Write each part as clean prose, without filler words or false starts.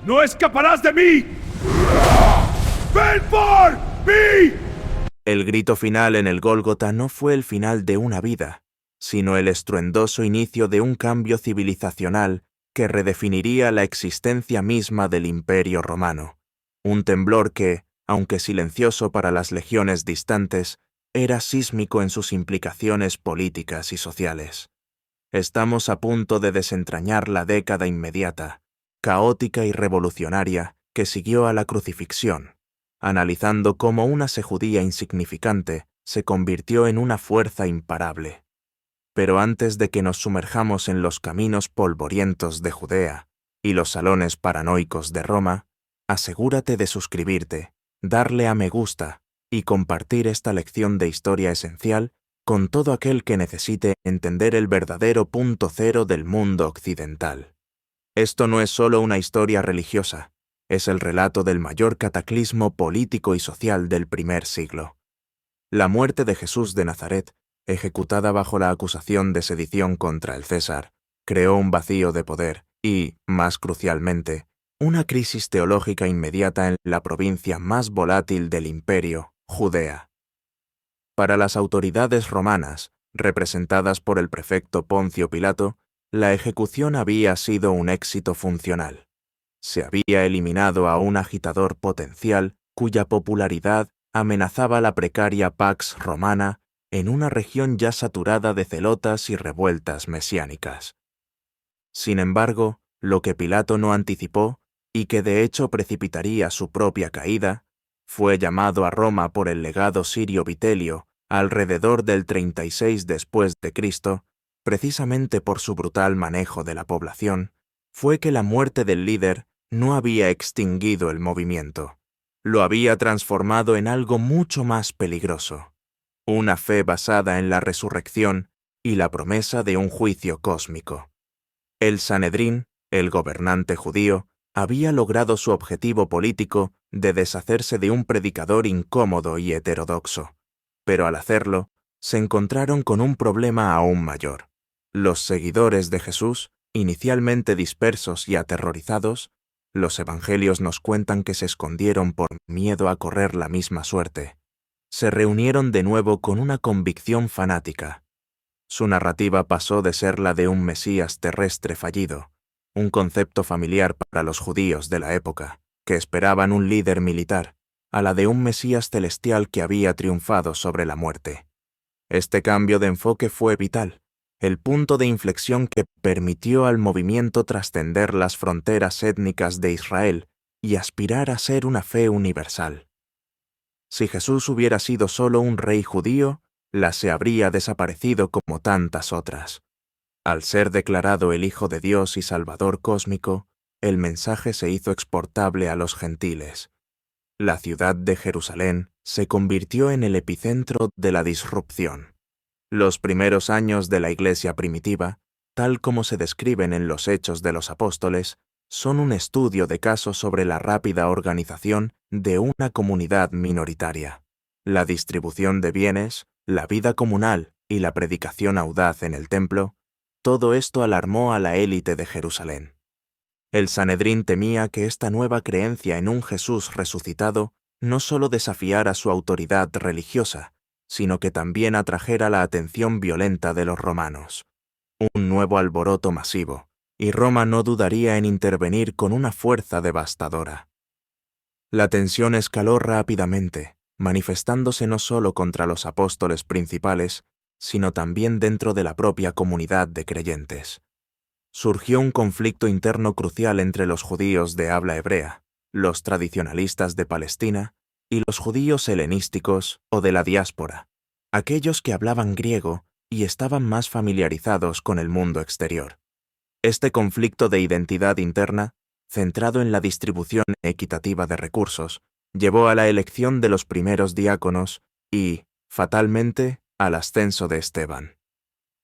¡No escaparás de mí! ¡Ven por mí! El grito final en el Gólgota no fue el final de una vida, sino el estruendoso inicio de un cambio civilizacional que redefiniría la existencia misma del Imperio Romano. Un temblor que, aunque silencioso para las legiones distantes, era sísmico en sus implicaciones políticas y sociales. Estamos a punto de desentrañar la década inmediata, caótica y revolucionaria que siguió a la crucifixión, analizando cómo una sejudía insignificante se convirtió en una fuerza imparable. Pero antes de que nos sumerjamos en los caminos polvorientos de Judea y los salones paranoicos de Roma, asegúrate de suscribirte, darle a me gusta y compartir esta lección de historia esencial con todo aquel que necesite entender el verdadero punto cero del mundo occidental. Esto no es solo una historia religiosa, es el relato del mayor cataclismo político y social del primer siglo. La muerte de Jesús de Nazaret, ejecutada bajo la acusación de sedición contra el César, creó un vacío de poder y, más crucialmente, una crisis teológica inmediata en la provincia más volátil del imperio, Judea. Para las autoridades romanas, representadas por el prefecto Poncio Pilato, la ejecución había sido un éxito funcional. Se había eliminado a un agitador potencial cuya popularidad amenazaba la precaria Pax Romana en una región ya saturada de celotas y revueltas mesiánicas. Sin embargo, lo que Pilato no anticipó, y que de hecho precipitaría su propia caída, fue llamado a Roma por el legado sirio Vitelio alrededor del 36 después de Cristo, precisamente por su brutal manejo de la población, fue que la muerte del líder no había extinguido el movimiento, lo había transformado en algo mucho más peligroso, una fe basada en la resurrección y la promesa de un juicio cósmico. El Sanedrín, el gobernante judío, había logrado su objetivo político de deshacerse de un predicador incómodo y heterodoxo, pero al hacerlo, se encontraron con un problema aún mayor. Los seguidores de Jesús, inicialmente dispersos y aterrorizados, los evangelios nos cuentan que se escondieron por miedo a correr la misma suerte, se reunieron de nuevo con una convicción fanática. Su narrativa pasó de ser la de un Mesías terrestre fallido, un concepto familiar para los judíos de la época, que esperaban un líder militar, a la de un Mesías celestial que había triunfado sobre la muerte. Este cambio de enfoque fue vital, el punto de inflexión que permitió al movimiento trascender las fronteras étnicas de Israel y aspirar a ser una fe universal. Si Jesús hubiera sido solo un rey judío, la se habría desaparecido como tantas otras. Al ser declarado el Hijo de Dios y Salvador cósmico, el mensaje se hizo exportable a los gentiles. La ciudad de Jerusalén se convirtió en el epicentro de la disrupción. Los primeros años de la Iglesia primitiva, tal como se describen en los Hechos de los Apóstoles, son un estudio de caso sobre la rápida organización de una comunidad minoritaria. La distribución de bienes, la vida comunal y la predicación audaz en el templo, todo esto alarmó a la élite de Jerusalén. El Sanedrín temía que esta nueva creencia en un Jesús resucitado no solo desafiara su autoridad religiosa, sino que también atrajera la atención violenta de los romanos. Un nuevo alboroto masivo, y Roma no dudaría en intervenir con una fuerza devastadora. La tensión escaló rápidamente, manifestándose no solo contra los apóstoles principales, sino también dentro de la propia comunidad de creyentes. Surgió un conflicto interno crucial entre los judíos de habla hebrea, los tradicionalistas de Palestina y los judíos helenísticos o de la diáspora, aquellos que hablaban griego y estaban más familiarizados con el mundo exterior. Este conflicto de identidad interna, centrado en la distribución equitativa de recursos, llevó a la elección de los primeros diáconos y, fatalmente, al ascenso de Esteban.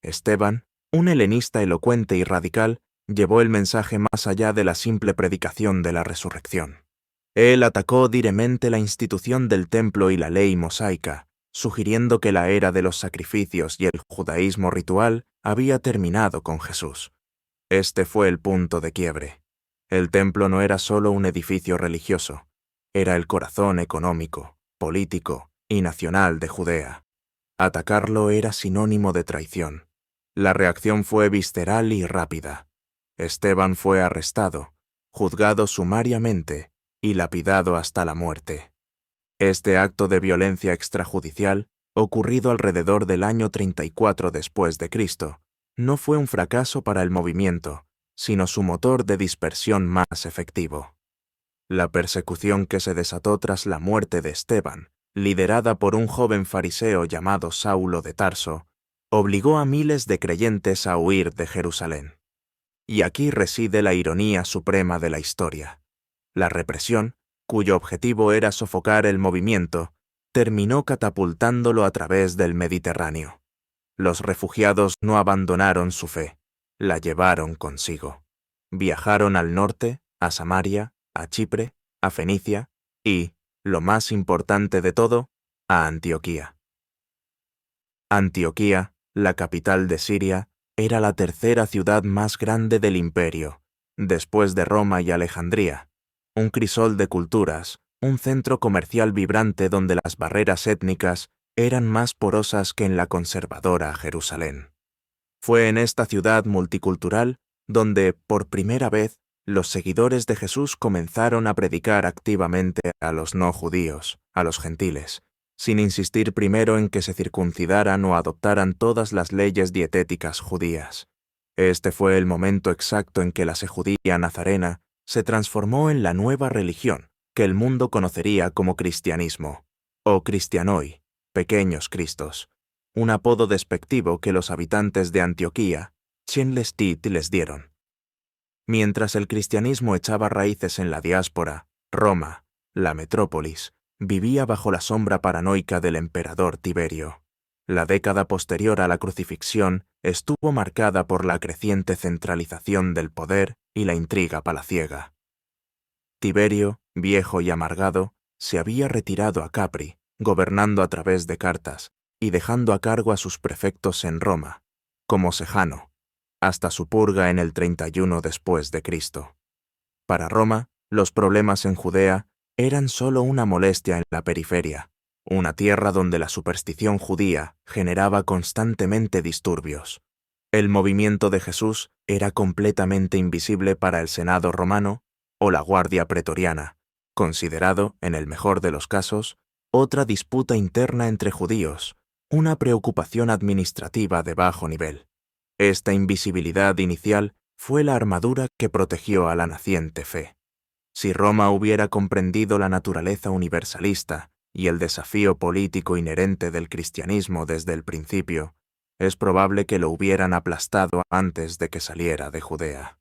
Esteban, un helenista elocuente y radical, llevó el mensaje más allá de la simple predicación de la resurrección. Él atacó duramente la institución del templo y la ley mosaica, sugiriendo que la era de los sacrificios y el judaísmo ritual había terminado con Jesús. Este fue el punto de quiebre. El templo no era solo un edificio religioso, era el corazón económico, político y nacional de Judea. Atacarlo era sinónimo de traición. La reacción fue visceral y rápida. Esteban fue arrestado, juzgado sumariamente y lapidado hasta la muerte. Este acto de violencia extrajudicial, ocurrido alrededor del año 34 después de Cristo, no fue un fracaso para el movimiento, sino su motor de dispersión más efectivo. La persecución que se desató tras la muerte de Esteban, liderada por un joven fariseo llamado Saulo de Tarso, obligó a miles de creyentes a huir de Jerusalén. Y aquí reside la ironía suprema de la historia. La represión, cuyo objetivo era sofocar el movimiento, terminó catapultándolo a través del Mediterráneo. Los refugiados no abandonaron su fe, la llevaron consigo. Viajaron al norte, a Samaria, a Chipre, a Fenicia y, lo más importante de todo, a Antioquía. Antioquía, la capital de Siria, era la tercera ciudad más grande del imperio, después de Roma y Alejandría, un crisol de culturas, un centro comercial vibrante donde las barreras étnicas eran más porosas que en la conservadora Jerusalén. Fue en esta ciudad multicultural donde, por primera vez, los seguidores de Jesús comenzaron a predicar activamente a los no judíos, a los gentiles, sin insistir primero en que se circuncidaran o adoptaran todas las leyes dietéticas judías. Este fue el momento exacto en que la sejudía nazarena se transformó en la nueva religión que el mundo conocería como cristianismo, o cristianoi, pequeños cristos, un apodo despectivo que los habitantes de Antioquía, Chenlestit, les dieron. Mientras el cristianismo echaba raíces en la diáspora, Roma, la metrópolis, vivía bajo la sombra paranoica del emperador Tiberio. La década posterior a la crucifixión estuvo marcada por la creciente centralización del poder y la intriga palaciega. Tiberio, viejo y amargado, se había retirado a Capri, gobernando a través de cartas y dejando a cargo a sus prefectos en Roma, como Sejano, hasta su purga en el 31 después de Cristo. Para Roma, los problemas en Judea eran solo una molestia en la periferia, una tierra donde la superstición judía generaba constantemente disturbios. El movimiento de Jesús era completamente invisible para el Senado romano o la Guardia Pretoriana, considerado, en el mejor de los casos, otra disputa interna entre judíos, una preocupación administrativa de bajo nivel. Esta invisibilidad inicial fue la armadura que protegió a la naciente fe. Si Roma hubiera comprendido la naturaleza universalista y el desafío político inherente del cristianismo desde el principio, es probable que lo hubieran aplastado antes de que saliera de Judea.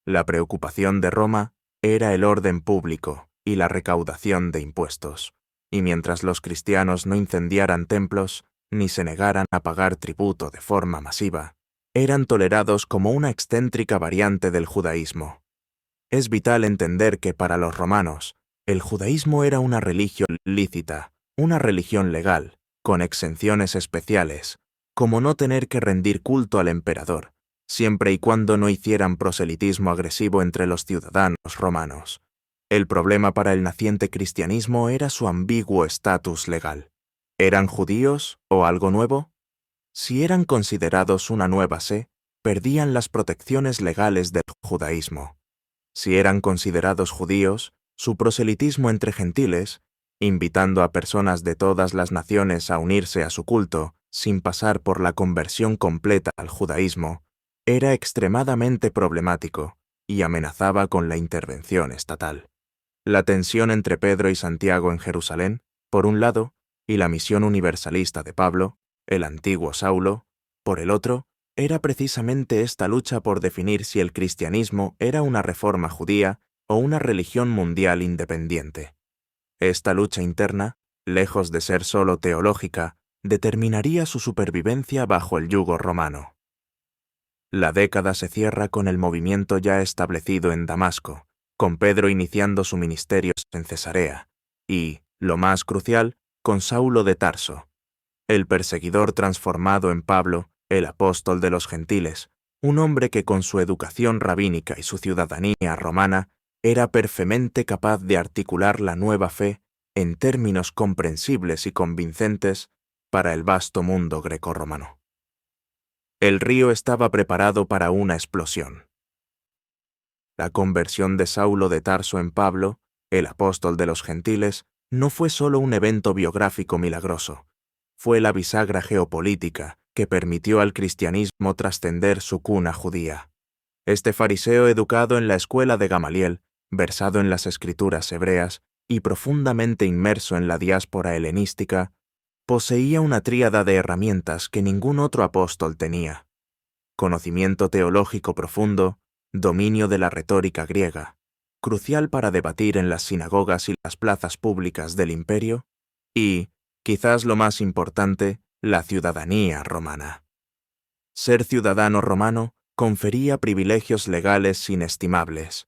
La preocupación de Roma era el orden público y la recaudación de impuestos, y mientras los cristianos no incendiaran templos ni se negaran a pagar tributo de forma masiva, eran tolerados como una excéntrica variante del judaísmo. Es vital entender que para los romanos, el judaísmo era una religión lícita, una religión legal, con exenciones especiales, como no tener que rendir culto al emperador, siempre y cuando no hicieran proselitismo agresivo entre los ciudadanos romanos. El problema para el naciente cristianismo era su ambiguo estatus legal. ¿Eran judíos o algo nuevo? Si eran considerados una nueva sé, perdían las protecciones legales del judaísmo. Si eran considerados judíos, su proselitismo entre gentiles, invitando a personas de todas las naciones a unirse a su culto, sin pasar por la conversión completa al judaísmo, era extremadamente problemático y amenazaba con la intervención estatal. La tensión entre Pedro y Santiago en Jerusalén, por un lado, y la misión universalista de Pablo, el antiguo Saulo, por el otro, era precisamente esta lucha por definir si el cristianismo era una reforma judía o una religión mundial independiente. Esta lucha interna, lejos de ser solo teológica, determinaría su supervivencia bajo el yugo romano. La década se cierra con el movimiento ya establecido en Damasco, con Pedro iniciando su ministerio en Cesarea, y, lo más crucial, con Saulo de Tarso, el perseguidor transformado en Pablo, el apóstol de los gentiles, un hombre que con su educación rabínica y su ciudadanía romana era perfectamente capaz de articular la nueva fe en términos comprensibles y convincentes para el vasto mundo grecorromano. El río estaba preparado para una explosión. La conversión de Saulo de Tarso en Pablo, el apóstol de los gentiles, no fue solo un evento biográfico milagroso, fue la bisagra geopolítica que permitió al cristianismo trascender su cuna judía. Este fariseo educado en la escuela de Gamaliel, versado en las escrituras hebreas y profundamente inmerso en la diáspora helenística, poseía una tríada de herramientas que ningún otro apóstol tenía: conocimiento teológico profundo, dominio de la retórica griega, crucial para debatir en las sinagogas y las plazas públicas del imperio, y, quizás lo más importante, la ciudadanía romana. Ser ciudadano romano confería privilegios legales inestimables.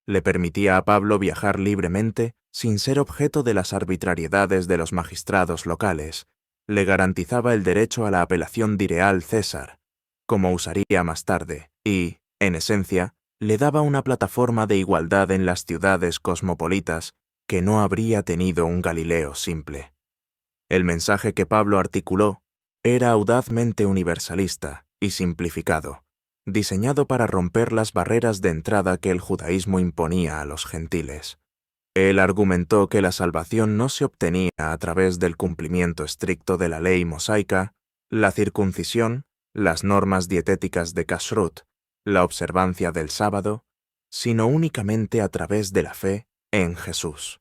Le permitía a Pablo viajar libremente sin ser objeto de las arbitrariedades de los magistrados locales. Le garantizaba el derecho a la apelación direal César, como usaría más tarde, y, en esencia, le daba una plataforma de igualdad en las ciudades cosmopolitas que no habría tenido un Galileo simple. El mensaje que Pablo articuló era audazmente universalista y simplificado, diseñado para romper las barreras de entrada que el judaísmo imponía a los gentiles. Él argumentó que la salvación no se obtenía a través del cumplimiento estricto de la ley mosaica, la circuncisión, las normas dietéticas de Kashrut, la observancia del sábado, sino únicamente a través de la fe en Jesús.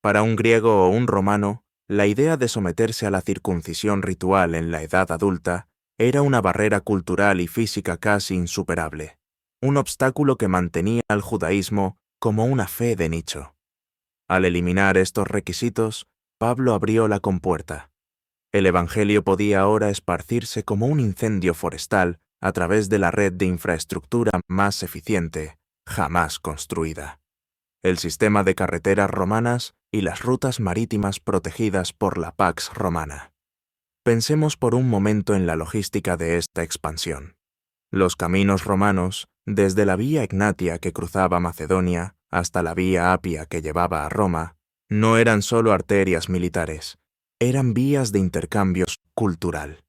Para un griego o un romano, la idea de someterse a la circuncisión ritual en la edad adulta era una barrera cultural y física casi insuperable, un obstáculo que mantenía al judaísmo como una fe de nicho. Al eliminar estos requisitos, Pablo abrió la compuerta. El Evangelio podía ahora esparcirse como un incendio forestal a través de la red de infraestructura más eficiente jamás construida: el sistema de carreteras romanas y las rutas marítimas protegidas por la Pax Romana. Pensemos por un momento en la logística de esta expansión. Los caminos romanos, desde la vía Egnatia que cruzaba Macedonia hasta la vía Apia que llevaba a Roma, no eran solo arterias militares, eran vías de intercambio cultural.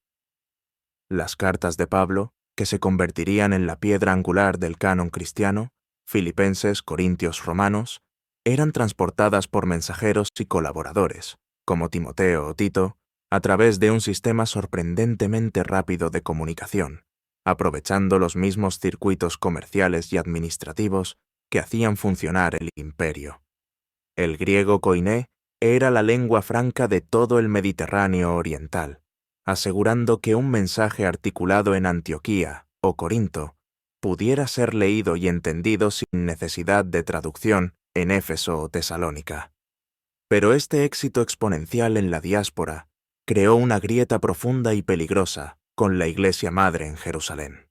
Las cartas de Pablo, que se convertirían en la piedra angular del canon cristiano, Filipenses, Corintios, Romanos, eran transportadas por mensajeros y colaboradores, como Timoteo o Tito, a través de un sistema sorprendentemente rápido de comunicación, aprovechando los mismos circuitos comerciales y administrativos que hacían funcionar el imperio. El griego koiné era la lengua franca de todo el Mediterráneo oriental, asegurando que un mensaje articulado en Antioquía o Corinto pudiera ser leído y entendido sin necesidad de traducción en Éfeso o Tesalónica. Pero este éxito exponencial en la diáspora creó una grieta profunda y peligrosa con la Iglesia Madre en Jerusalén.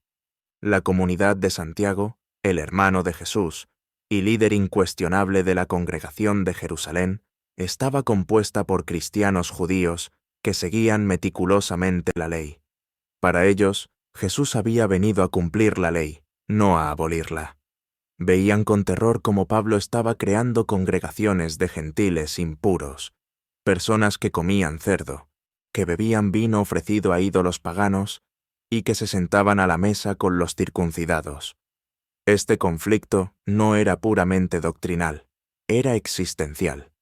La comunidad de Santiago, el hermano de Jesús y líder incuestionable de la congregación de Jerusalén, estaba compuesta por cristianos judíos que seguían meticulosamente la ley. Para ellos, Jesús había venido a cumplir la ley, no a abolirla. Veían con terror cómo Pablo estaba creando congregaciones de gentiles impuros, personas que comían cerdo, que bebían vino ofrecido a ídolos paganos y que se sentaban a la mesa con los circuncidados. Este conflicto no era puramente doctrinal, era existencial.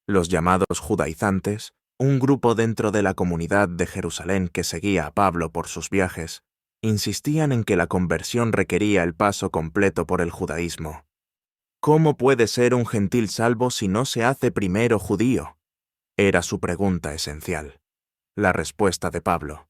Los llamados judaizantes, un grupo dentro de la comunidad de Jerusalén que seguía a Pablo por sus viajes, insistían en que la conversión requería el paso completo por el judaísmo. ¿Cómo puede ser un gentil salvo si no se hace primero judío? Era su pregunta esencial. La respuesta de Pablo: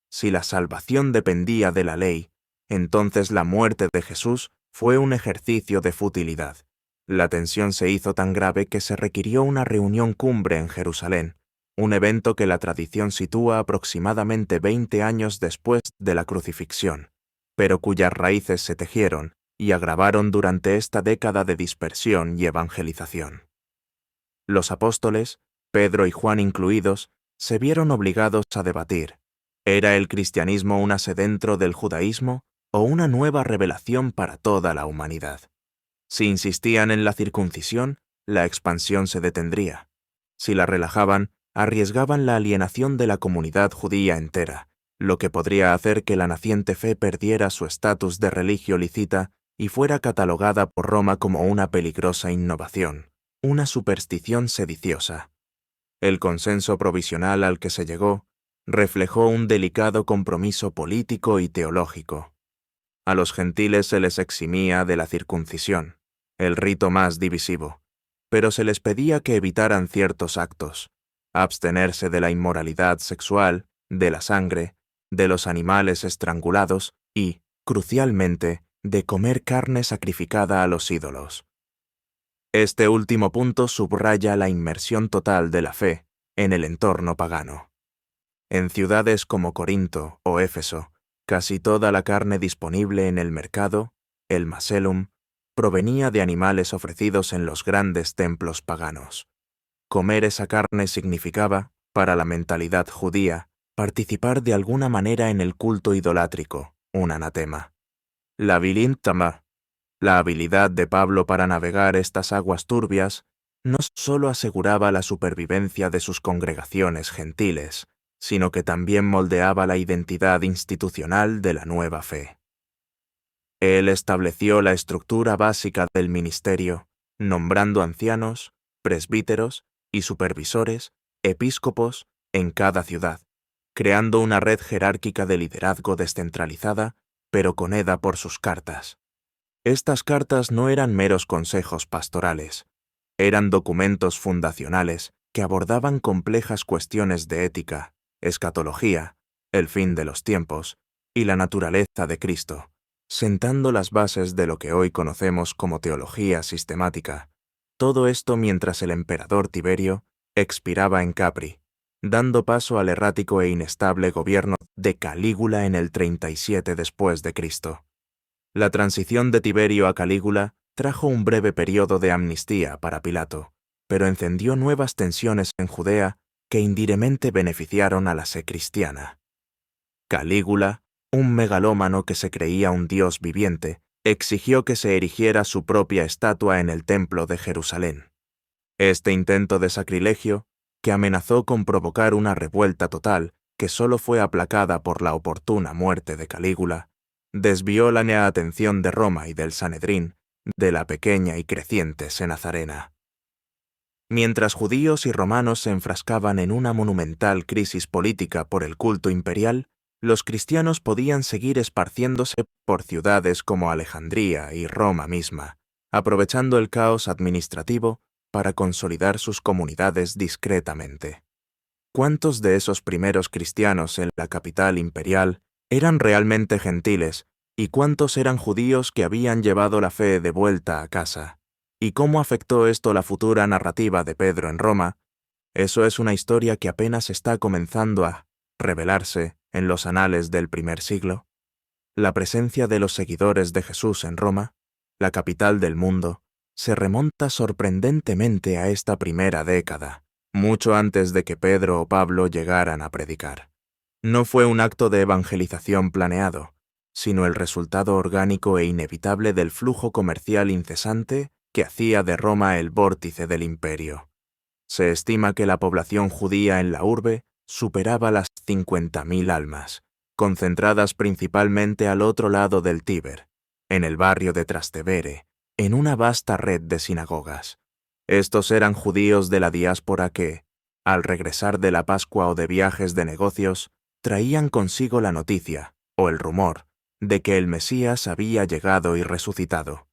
si la salvación dependía de la ley, entonces la muerte de Jesús fue un ejercicio de futilidad. La tensión se hizo tan grave que se requirió una reunión cumbre en Jerusalén, un evento que la tradición sitúa aproximadamente 20 años después de la crucifixión, pero cuyas raíces se tejieron y agravaron durante esta década de dispersión y evangelización. Los apóstoles, Pedro y Juan incluidos, se vieron obligados a debatir: ¿era el cristianismo una sede dentro del judaísmo o una nueva revelación para toda la humanidad. Si insistían en la circuncisión, la expansión se detendría. Si la relajaban, arriesgaban la alienación de la comunidad judía entera, lo que podría hacer que la naciente fe perdiera su estatus de religio lícita y fuera catalogada por Roma como una peligrosa innovación, una superstición sediciosa. El consenso provisional al que se llegó reflejó un delicado compromiso político y teológico. A los gentiles se les eximía de la circuncisión, el rito más divisivo, pero se les pedía que evitaran ciertos actos, abstenerse de la inmoralidad sexual, de la sangre, de los animales estrangulados y, crucialmente, de comer carne sacrificada a los ídolos. Este último punto subraya la inmersión total de la fe en el entorno pagano. En ciudades como Corinto o Éfeso, casi toda la carne disponible en el mercado, el macellum, provenía de animales ofrecidos en los grandes templos paganos. Comer esa carne significaba, para la mentalidad judía, participar de alguna manera en el culto idolátrico, un anatema. La vilintama, la habilidad de Pablo para navegar estas aguas turbias, no solo aseguraba la supervivencia de sus congregaciones gentiles, sino que también moldeaba la identidad institucional de la nueva fe. Él estableció la estructura básica del ministerio, nombrando ancianos, presbíteros y supervisores, episcopos, en cada ciudad, creando una red jerárquica de liderazgo descentralizada, pero coneda por sus cartas. Estas cartas no eran meros consejos pastorales, eran documentos fundacionales que abordaban complejas cuestiones de ética, escatología, el fin de los tiempos y la naturaleza de Cristo, sentando las bases de lo que hoy conocemos como teología sistemática. Todo esto mientras el emperador Tiberio expiraba en Capri, dando paso al errático e inestable gobierno de Calígula en el 37 después de Cristo. La transición de Tiberio a Calígula trajo un breve periodo de amnistía para Pilato, pero encendió nuevas tensiones en Judea que indirectamente beneficiaron a la fe cristiana. Calígula, un megalómano que se creía un dios viviente, exigió que se erigiera su propia estatua en el templo de Jerusalén. Este intento de sacrilegio, que amenazó con provocar una revuelta total que solo fue aplacada por la oportuna muerte de Calígula, desvió la atención de Roma y del Sanedrín de la pequeña y creciente Senazarena. Mientras judíos y romanos se enfrascaban en una monumental crisis política por el culto imperial, los cristianos podían seguir esparciéndose por ciudades como Alejandría y Roma misma, aprovechando el caos administrativo para consolidar sus comunidades discretamente. ¿Cuántos de esos primeros cristianos en la capital imperial eran realmente gentiles y cuántos eran judíos que habían llevado la fe de vuelta a casa? ¿Y cómo afectó esto la futura narrativa de Pedro en Roma? Eso es una historia que apenas está comenzando a revelarse en los anales del primer siglo. La presencia de los seguidores de Jesús en Roma, la capital del mundo, se remonta sorprendentemente a esta primera década, mucho antes de que Pedro o Pablo llegaran a predicar. No fue un acto de evangelización planeado, sino el resultado orgánico e inevitable del flujo comercial incesante que hacía de Roma el vórtice del imperio. Se estima que la población judía en la urbe superaba las 50.000 almas, concentradas principalmente al otro lado del Tíber, en el barrio de Trastevere, en una vasta red de sinagogas. Estos eran judíos de la diáspora que, al regresar de la Pascua o de viajes de negocios, traían consigo la noticia, o el rumor, de que el Mesías había llegado y resucitado.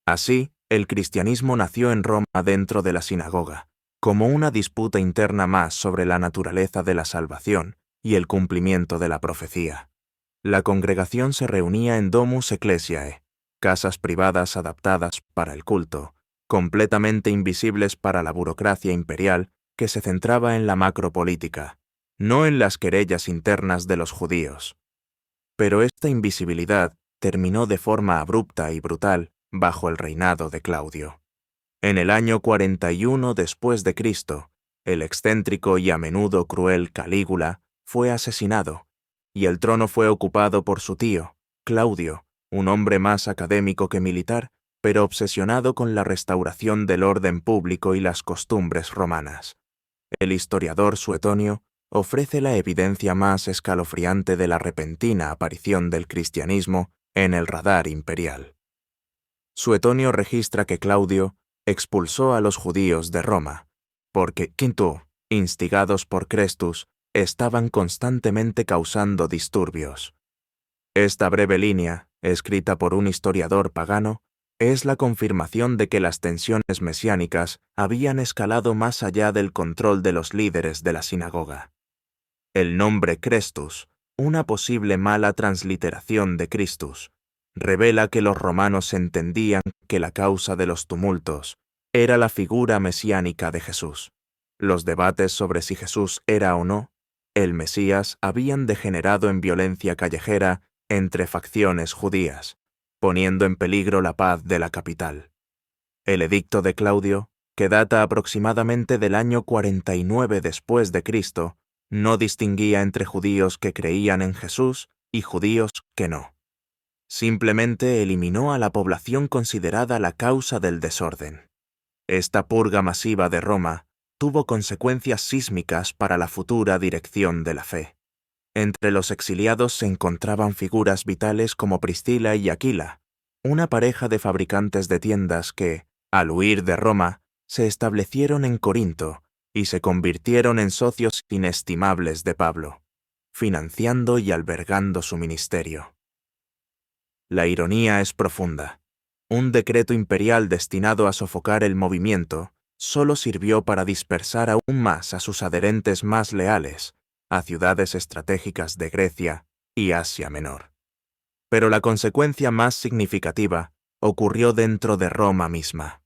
Así, el cristianismo nació en Roma dentro de la sinagoga, como una disputa interna más sobre la naturaleza de la salvación y el cumplimiento de la profecía. La congregación se reunía en domus ecclesiae, casas privadas adaptadas para el culto, completamente invisibles para la burocracia imperial que se centraba en la macropolítica, no en las querellas internas de los judíos. Pero esta invisibilidad terminó de forma abrupta y brutal bajo el reinado de Claudio. En el año 41 después de Cristo, el excéntrico y a menudo cruel Calígula fue asesinado, y el trono fue ocupado por su tío, Claudio, un hombre más académico que militar, pero obsesionado con la restauración del orden público y las costumbres romanas. El historiador Suetonio ofrece la evidencia más escalofriante de la repentina aparición del cristianismo en el radar imperial. Suetonio registra que Claudio expulsó a los judíos de Roma, porque, quinto, instigados por Crestus, estaban constantemente causando disturbios. Esta breve línea, escrita por un historiador pagano, es la confirmación de que las tensiones mesiánicas habían escalado más allá del control de los líderes de la sinagoga. El nombre Crestus, una posible mala transliteración de Christus, revela que los romanos entendían que la causa de los tumultos era la figura mesiánica de Jesús. Los debates sobre si Jesús era o no el Mesías habían degenerado en violencia callejera entre facciones judías, poniendo en peligro la paz de la capital. El edicto de Claudio, que data aproximadamente del año 49 después de Cristo, no distinguía entre judíos que creían en Jesús y judíos que no. Simplemente eliminó a la población considerada la causa del desorden. Esta purga masiva de Roma tuvo consecuencias sísmicas para la futura dirección de la fe. Entre los exiliados se encontraban figuras vitales como Priscila y Aquila, una pareja de fabricantes de tiendas que, al huir de Roma, se establecieron en Corinto y se convirtieron en socios inestimables de Pablo, financiando y albergando su ministerio. La ironía es profunda. Un decreto imperial destinado a sofocar el movimiento solo sirvió para dispersar aún más a sus adherentes más leales, a ciudades estratégicas de Grecia y Asia Menor. Pero la consecuencia más significativa ocurrió dentro de Roma misma.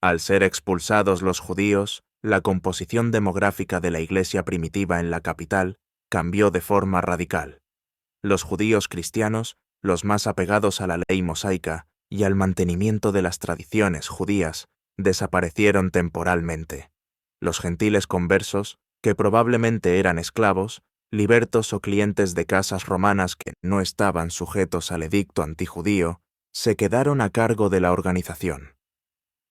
Al ser expulsados los judíos, la composición demográfica de la iglesia primitiva en la capital cambió de forma radical. Los judíos cristianos, los más apegados a la ley mosaica y al mantenimiento de las tradiciones judías, desaparecieron temporalmente. Los gentiles conversos, que probablemente eran esclavos, libertos o clientes de casas romanas que no estaban sujetos al edicto antijudío, se quedaron a cargo de la organización.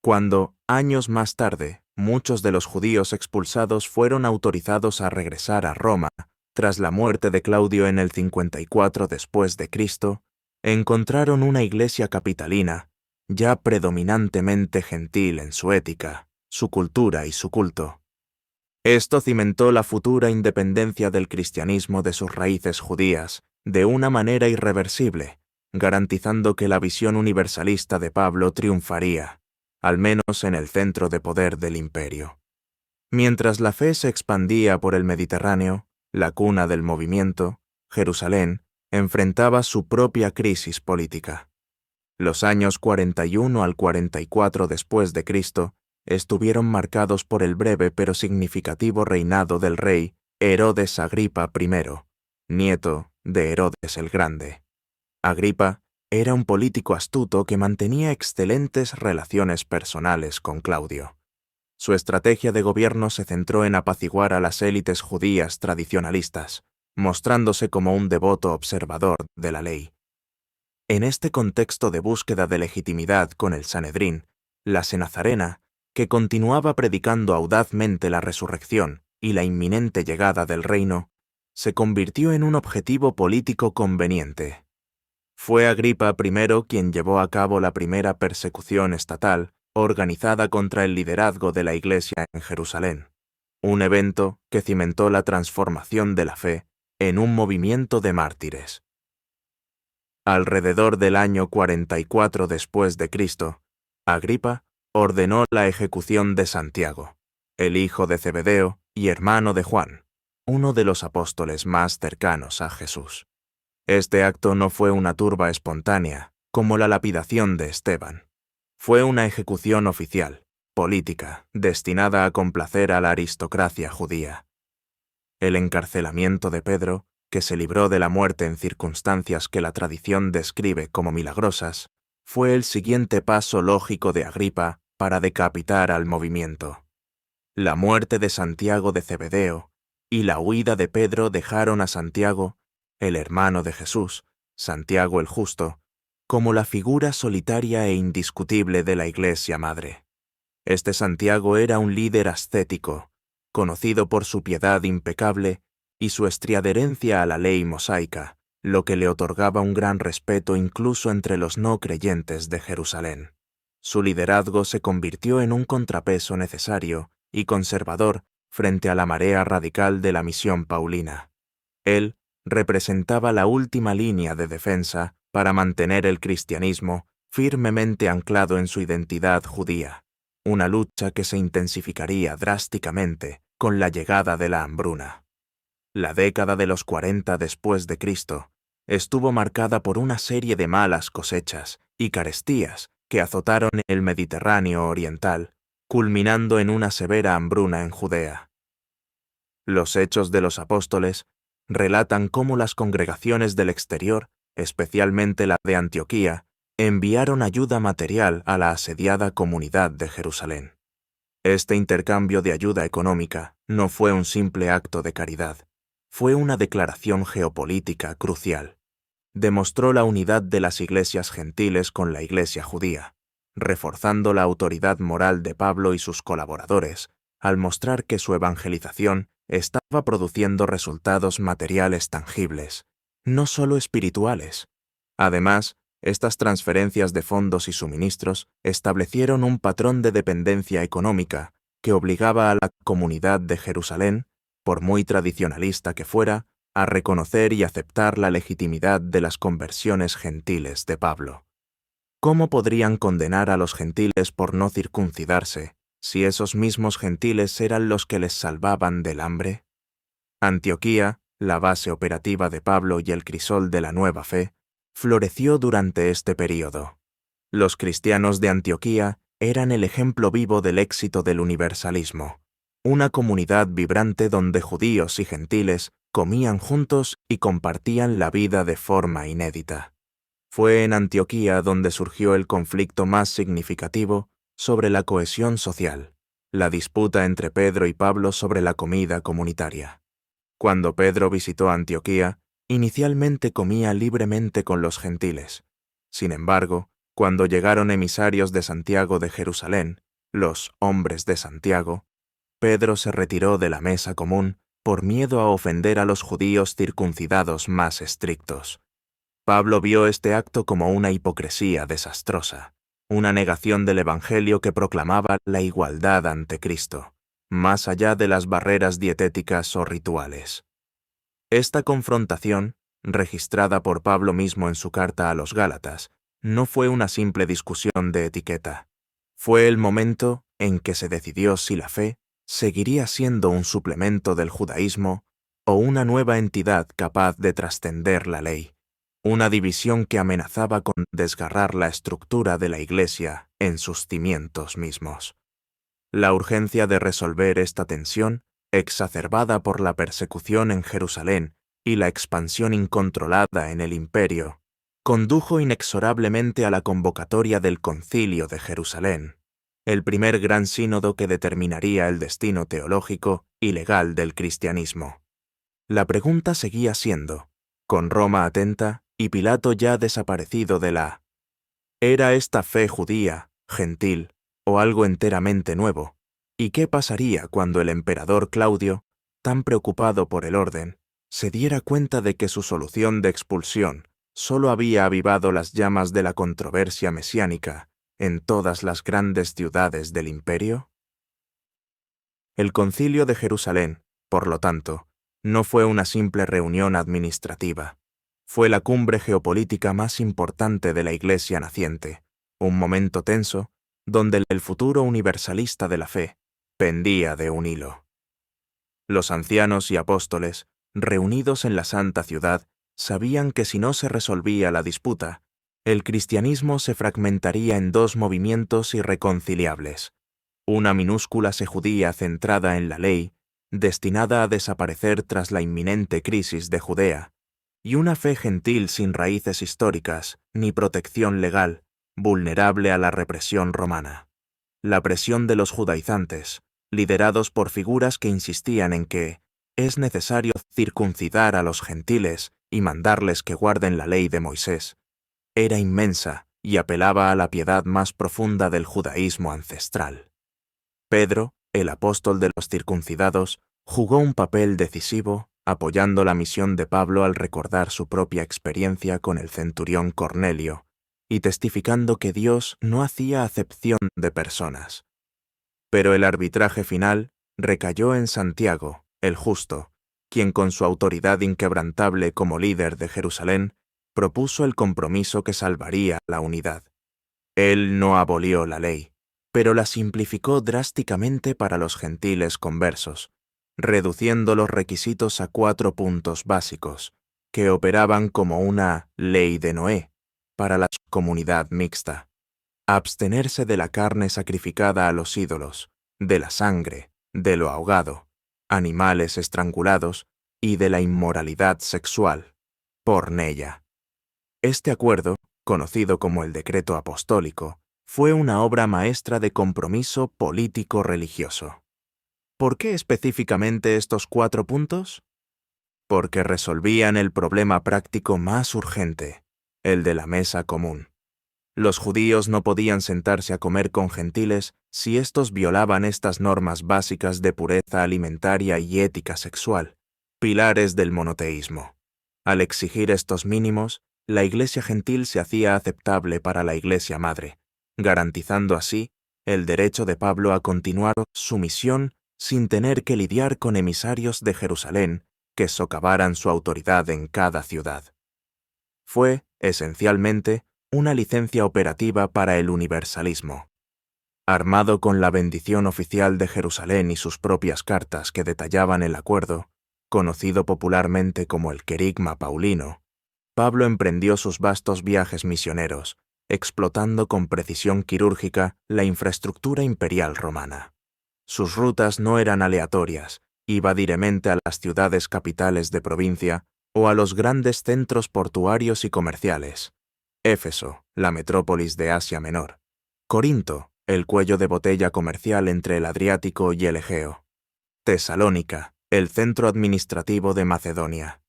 Cuando, años más tarde, muchos de los judíos expulsados fueron autorizados a regresar a Roma, tras la muerte de Claudio en el 54 después de Cristo, encontraron una iglesia capitalina, ya predominantemente gentil en su ética, su cultura y su culto. Esto cimentó la futura independencia del cristianismo de sus raíces judías, de una manera irreversible, garantizando que la visión universalista de Pablo triunfaría, al menos en el centro de poder del imperio. Mientras la fe se expandía por el Mediterráneo, la cuna del movimiento, Jerusalén, enfrentaba su propia crisis política. Los años 41 al 44 después de Cristo estuvieron marcados por el breve pero significativo reinado del rey Herodes Agripa I, nieto de Herodes el Grande. Agripa era un político astuto que mantenía excelentes relaciones personales con Claudio. Su estrategia de gobierno se centró en apaciguar a las élites judías tradicionalistas, mostrándose como un devoto observador de la ley. En este contexto de búsqueda de legitimidad con el Sanedrín, la Senazarena, que continuaba predicando audazmente la resurrección y la inminente llegada del reino, se convirtió en un objetivo político conveniente. Fue Agripa I quien llevó a cabo la primera persecución estatal organizada contra el liderazgo de la Iglesia en Jerusalén, un evento que cimentó la transformación de la fe en un movimiento de mártires. Alrededor del año 44 después de Cristo, Agripa ordenó la ejecución de Santiago, el hijo de Zebedeo y hermano de Juan, uno de los apóstoles más cercanos a Jesús. Este acto no fue una turba espontánea, como la lapidación de Esteban. Fue una ejecución oficial, política, destinada a complacer a la aristocracia judía. El encarcelamiento de Pedro, que se libró de la muerte en circunstancias que la tradición describe como milagrosas, fue el siguiente paso lógico de Agripa para decapitar al movimiento. La muerte de Santiago de Zebedeo y la huida de Pedro dejaron a Santiago, el hermano de Jesús, Santiago el Justo, como la figura solitaria e indiscutible de la Iglesia Madre. Este Santiago era un líder ascético, conocido por su piedad impecable y su estricta adherencia a la ley mosaica, lo que le otorgaba un gran respeto incluso entre los no creyentes de Jerusalén. Su liderazgo se convirtió en un contrapeso necesario y conservador frente a la marea radical de la misión paulina. Él representaba la última línea de defensa para mantener el cristianismo firmemente anclado en su identidad judía, una lucha que se intensificaría drásticamente con la llegada de la hambruna. La década de los 40 después de Cristo estuvo marcada por una serie de malas cosechas y carestías que azotaron el Mediterráneo oriental, culminando en una severa hambruna en Judea. Los Hechos de los Apóstoles relatan cómo las congregaciones del exterior, especialmente la de Antioquía, enviaron ayuda material a la asediada comunidad de Jerusalén. Este intercambio de ayuda económica no fue un simple acto de caridad, fue una declaración geopolítica crucial. Demostró la unidad de las iglesias gentiles con la iglesia judía, reforzando la autoridad moral de Pablo y sus colaboradores, al mostrar que su evangelización estaba produciendo resultados materiales tangibles, no solo espirituales. Además, estas transferencias de fondos y suministros establecieron un patrón de dependencia económica que obligaba a la comunidad de Jerusalén, por muy tradicionalista que fuera, a reconocer y aceptar la legitimidad de las conversiones gentiles de Pablo. ¿Cómo podrían condenar a los gentiles por no circuncidarse si esos mismos gentiles eran los que les salvaban del hambre? Antioquía, la base operativa de Pablo y el crisol de la nueva fe, floreció durante este período. Los cristianos de Antioquía eran el ejemplo vivo del éxito del universalismo, una comunidad vibrante donde judíos y gentiles comían juntos y compartían la vida de forma inédita. Fue en Antioquía donde surgió el conflicto más significativo sobre la cohesión social, la disputa entre Pedro y Pablo sobre la comida comunitaria. Cuando Pedro visitó Antioquía, inicialmente comía libremente con los gentiles. Sin embargo, cuando llegaron emisarios de Santiago de Jerusalén, los hombres de Santiago, Pedro se retiró de la mesa común por miedo a ofender a los judíos circuncidados más estrictos. Pablo vio este acto como una hipocresía desastrosa, una negación del Evangelio que proclamaba la igualdad ante Cristo, más allá de las barreras dietéticas o rituales. Esta confrontación, registrada por Pablo mismo en su carta a los Gálatas, no fue una simple discusión de etiqueta. Fue el momento en que se decidió si la fe seguiría siendo un suplemento del judaísmo o una nueva entidad capaz de trascender la ley, una división que amenazaba con desgarrar la estructura de la Iglesia en sus cimientos mismos. La urgencia de resolver esta tensión, exacerbada por la persecución en Jerusalén y la expansión incontrolada en el imperio, condujo inexorablemente a la convocatoria del Concilio de Jerusalén, el primer gran sínodo que determinaría el destino teológico y legal del cristianismo. La pregunta seguía siendo, con Roma atenta y Pilato ya desaparecido de la... ¿Era esta fe judía, gentil, o algo enteramente nuevo? ¿Y qué pasaría cuando el emperador Claudio, tan preocupado por el orden, se diera cuenta de que su solución de expulsión solo había avivado las llamas de la controversia mesiánica en todas las grandes ciudades del imperio? El Concilio de Jerusalén, por lo tanto, no fue una simple reunión administrativa. Fue la cumbre geopolítica más importante de la Iglesia naciente, un momento tenso donde el futuro universalista de la fe pendía de un hilo. Los ancianos y apóstoles, reunidos en la santa ciudad, sabían que si no se resolvía la disputa, el cristianismo se fragmentaría en dos movimientos irreconciliables: una minúscula fe judía centrada en la ley, destinada a desaparecer tras la inminente crisis de Judea, y una fe gentil sin raíces históricas ni protección legal, vulnerable a la represión romana. La presión de los judaizantes, liderados por figuras que insistían en que es necesario circuncidar a los gentiles y mandarles que guarden la ley de Moisés, era inmensa y apelaba a la piedad más profunda del judaísmo ancestral. Pedro, el apóstol de los circuncidados, jugó un papel decisivo apoyando la misión de Pablo al recordar su propia experiencia con el centurión Cornelio y testificando que Dios no hacía acepción de personas. Pero el arbitraje final recayó en Santiago, el justo, quien con su autoridad inquebrantable como líder de Jerusalén propuso el compromiso que salvaría la unidad. Él no abolió la ley, pero la simplificó drásticamente para los gentiles conversos, reduciendo los requisitos a 4 puntos básicos, que operaban como una ley de Noé para la comunidad mixta. Abstenerse de la carne sacrificada a los ídolos, de la sangre, de lo ahogado, animales estrangulados y de la inmoralidad sexual, porneia. Este acuerdo, conocido como el Decreto Apostólico, fue una obra maestra de compromiso político-religioso. ¿Por qué específicamente estos 4 puntos? Porque resolvían el problema práctico más urgente, el de la mesa común. Los judíos no podían sentarse a comer con gentiles si éstos violaban estas normas básicas de pureza alimentaria y ética sexual, pilares del monoteísmo. Al exigir estos mínimos, la Iglesia gentil se hacía aceptable para la Iglesia madre, garantizando así el derecho de Pablo a continuar su misión sin tener que lidiar con emisarios de Jerusalén que socavaran su autoridad en cada ciudad. Fue, esencialmente, una licencia operativa para el universalismo. Armado con la bendición oficial de Jerusalén y sus propias cartas que detallaban el acuerdo, conocido popularmente como el Querigma Paulino, Pablo emprendió sus vastos viajes misioneros, explotando con precisión quirúrgica la infraestructura imperial romana. Sus rutas no eran aleatorias, iba directamente a las ciudades capitales de provincia o a los grandes centros portuarios y comerciales. Éfeso, la metrópolis de Asia Menor. Corinto, el cuello de botella comercial entre el Adriático y el Egeo. Tesalónica, el centro administrativo de Macedonia.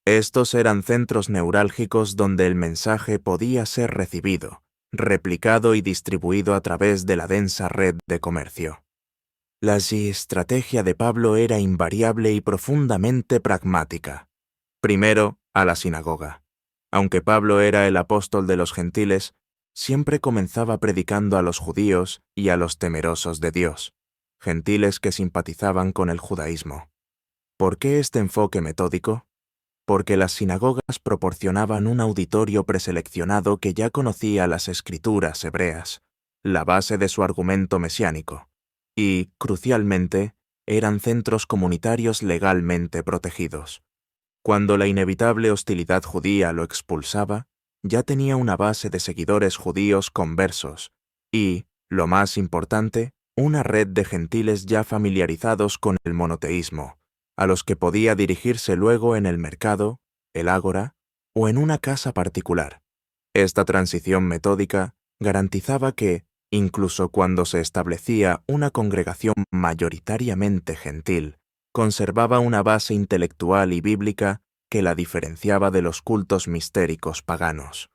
Estos eran centros neurálgicos donde el mensaje podía ser recibido, replicado y distribuido a través de la densa red de comercio. La estrategia de Pablo era invariable y profundamente pragmática. Primero, a la sinagoga. Aunque Pablo era el apóstol de los gentiles, siempre comenzaba predicando a los judíos y a los temerosos de Dios, gentiles que simpatizaban con el judaísmo. ¿Por qué este enfoque metódico? Porque las sinagogas proporcionaban un auditorio preseleccionado que ya conocía las escrituras hebreas, la base de su argumento mesiánico, y, crucialmente, eran centros comunitarios legalmente protegidos. Cuando la inevitable hostilidad judía lo expulsaba, ya tenía una base de seguidores judíos conversos y, lo más importante, una red de gentiles ya familiarizados con el monoteísmo, a los que podía dirigirse luego en el mercado, el ágora o en una casa particular. Esta transición metódica garantizaba que, incluso cuando se establecía una congregación mayoritariamente gentil, conservaba una base intelectual y bíblica que la diferenciaba de los cultos mistéricos paganos.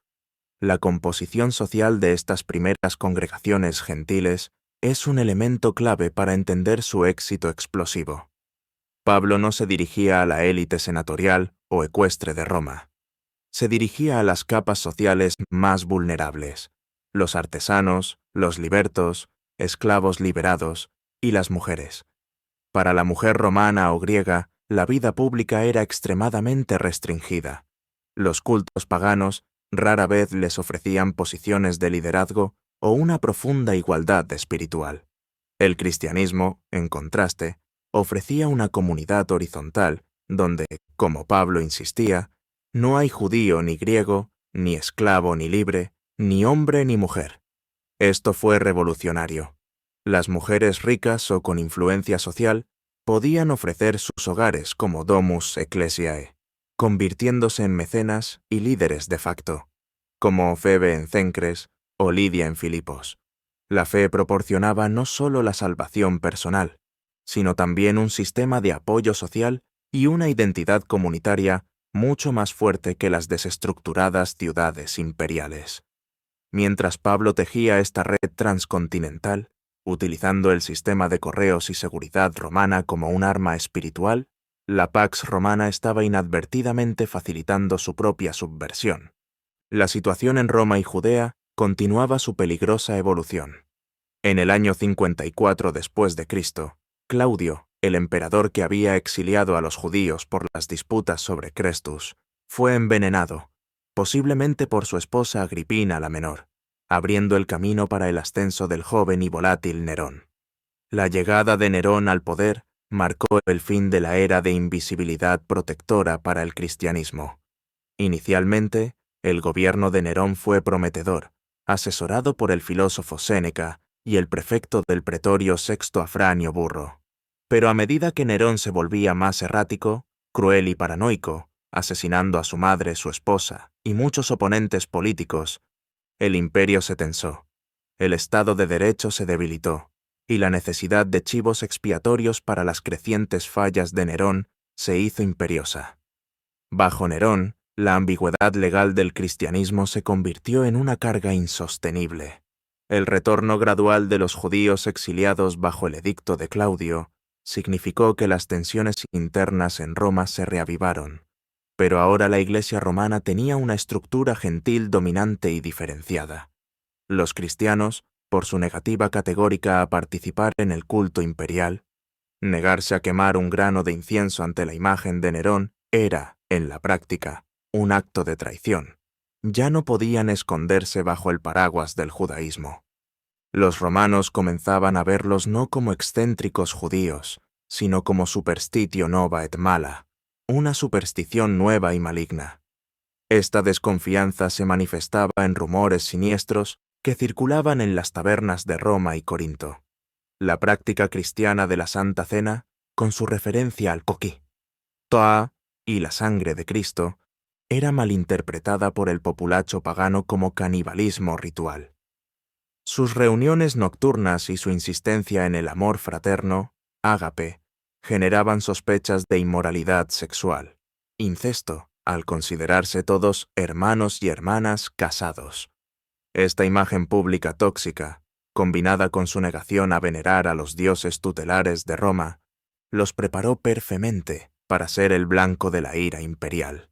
La composición social de estas primeras congregaciones gentiles es un elemento clave para entender su éxito explosivo. Pablo no se dirigía a la élite senatorial o ecuestre de Roma. Se dirigía a las capas sociales más vulnerables, los artesanos, los libertos, esclavos liberados y las mujeres. Para la mujer romana o griega, la vida pública era extremadamente restringida. Los cultos paganos rara vez les ofrecían posiciones de liderazgo o una profunda igualdad espiritual. El cristianismo, en contraste, ofrecía una comunidad horizontal donde, como Pablo insistía, no hay judío ni griego, ni esclavo ni libre, ni hombre ni mujer. Esto fue revolucionario. Las mujeres ricas o con influencia social podían ofrecer sus hogares como domus ecclesiae, convirtiéndose en mecenas y líderes de facto, como Febe en Cencres o Lidia en Filipos. La fe proporcionaba no solo la salvación personal, sino también un sistema de apoyo social y una identidad comunitaria mucho más fuerte que las desestructuradas ciudades imperiales. Mientras Pablo tejía esta red transcontinental, utilizando el sistema de correos y seguridad romana como un arma espiritual, la Pax Romana estaba inadvertidamente facilitando su propia subversión. La situación en Roma y Judea continuaba su peligrosa evolución. En el año 54 después de Cristo, Claudio, el emperador que había exiliado a los judíos por las disputas sobre Crestus, fue envenenado, posiblemente por su esposa Agripina la menor, abriendo el camino para el ascenso del joven y volátil Nerón. La llegada de Nerón al poder marcó el fin de la era de invisibilidad protectora para el cristianismo. Inicialmente, el gobierno de Nerón fue prometedor, asesorado por el filósofo Séneca y el prefecto del pretorio Sexto Afranio Burro. Pero a medida que Nerón se volvía más errático, cruel y paranoico, asesinando a su madre, su esposa y muchos oponentes políticos, el imperio se tensó, el Estado de Derecho se debilitó, y la necesidad de chivos expiatorios para las crecientes fallas de Nerón se hizo imperiosa. Bajo Nerón, la ambigüedad legal del cristianismo se convirtió en una carga insostenible. El retorno gradual de los judíos exiliados bajo el edicto de Claudio significó que las tensiones internas en Roma se reavivaron, pero ahora la Iglesia romana tenía una estructura gentil dominante y diferenciada. Los cristianos, por su negativa categórica a participar en el culto imperial, negarse a quemar un grano de incienso ante la imagen de Nerón era, en la práctica, un acto de traición. Ya no podían esconderse bajo el paraguas del judaísmo. Los romanos comenzaban a verlos no como excéntricos judíos, sino como superstitio nova et mala, una superstición nueva y maligna. Esta desconfianza se manifestaba en rumores siniestros que circulaban en las tabernas de Roma y Corinto. La práctica cristiana de la Santa Cena, con su referencia al coquí, toa y la sangre de Cristo, era malinterpretada por el populacho pagano como canibalismo ritual. Sus reuniones nocturnas y su insistencia en el amor fraterno, ágape, generaban sospechas de inmoralidad sexual, incesto, al considerarse todos hermanos y hermanas casados. Esta imagen pública tóxica, combinada con su negación a venerar a los dioses tutelares de Roma, los preparó perfectamente para ser el blanco de la ira imperial.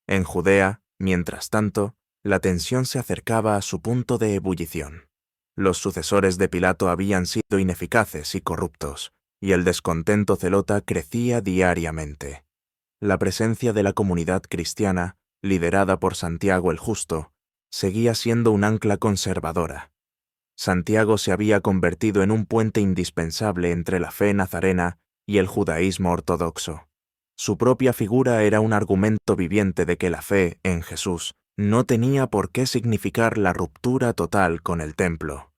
En Judea, mientras tanto, la tensión se acercaba a su punto de ebullición. Los sucesores de Pilato habían sido ineficaces y corruptos, y el descontento celota crecía diariamente. La presencia de la comunidad cristiana, liderada por Santiago el Justo, seguía siendo un ancla conservadora. Santiago se había convertido en un puente indispensable entre la fe nazarena y el judaísmo ortodoxo. Su propia figura era un argumento viviente de que la fe en Jesús no tenía por qué significar la ruptura total con el templo.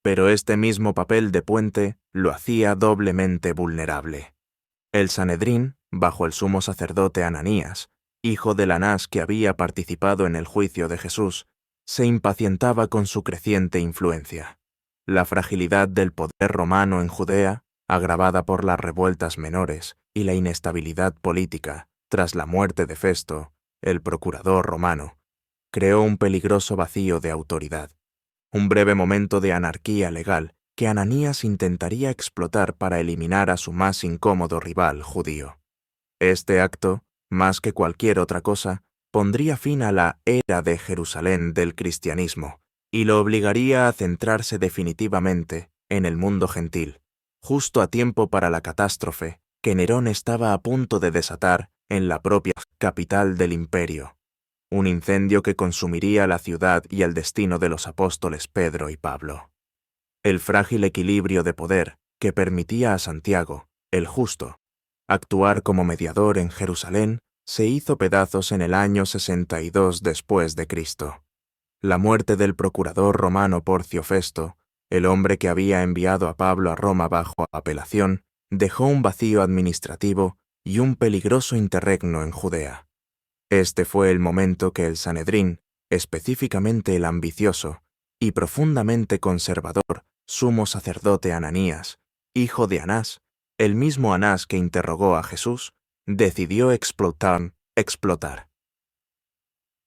Pero este mismo papel de puente lo hacía doblemente vulnerable. El Sanedrín, bajo el sumo sacerdote Ananías, hijo del Anás que había participado en el juicio de Jesús, se impacientaba con su creciente influencia. La fragilidad del poder romano en Judea, agravada por las revueltas menores y la inestabilidad política tras la muerte de Festo, el procurador romano, creó un peligroso vacío de autoridad, un breve momento de anarquía legal que Ananías intentaría explotar para eliminar a su más incómodo rival judío. Este acto, más que cualquier otra cosa, pondría fin a la era de Jerusalén del cristianismo y lo obligaría a centrarse definitivamente en el mundo gentil, justo a tiempo para la catástrofe que Nerón estaba a punto de desatar en la propia capital del imperio, un incendio que consumiría la ciudad y el destino de los apóstoles Pedro y Pablo. El frágil equilibrio de poder que permitía a Santiago, el Justo, actuar como mediador en Jerusalén se hizo pedazos en el año 62 después de Cristo. La muerte del procurador romano Porcio Festo, el hombre que había enviado a Pablo a Roma bajo apelación, dejó un vacío administrativo y un peligroso interregno en Judea. Este fue el momento que el Sanedrín, específicamente el ambicioso y profundamente conservador sumo sacerdote Ananías, hijo de Anás, el mismo Anás que interrogó a Jesús, decidió explotar explotar.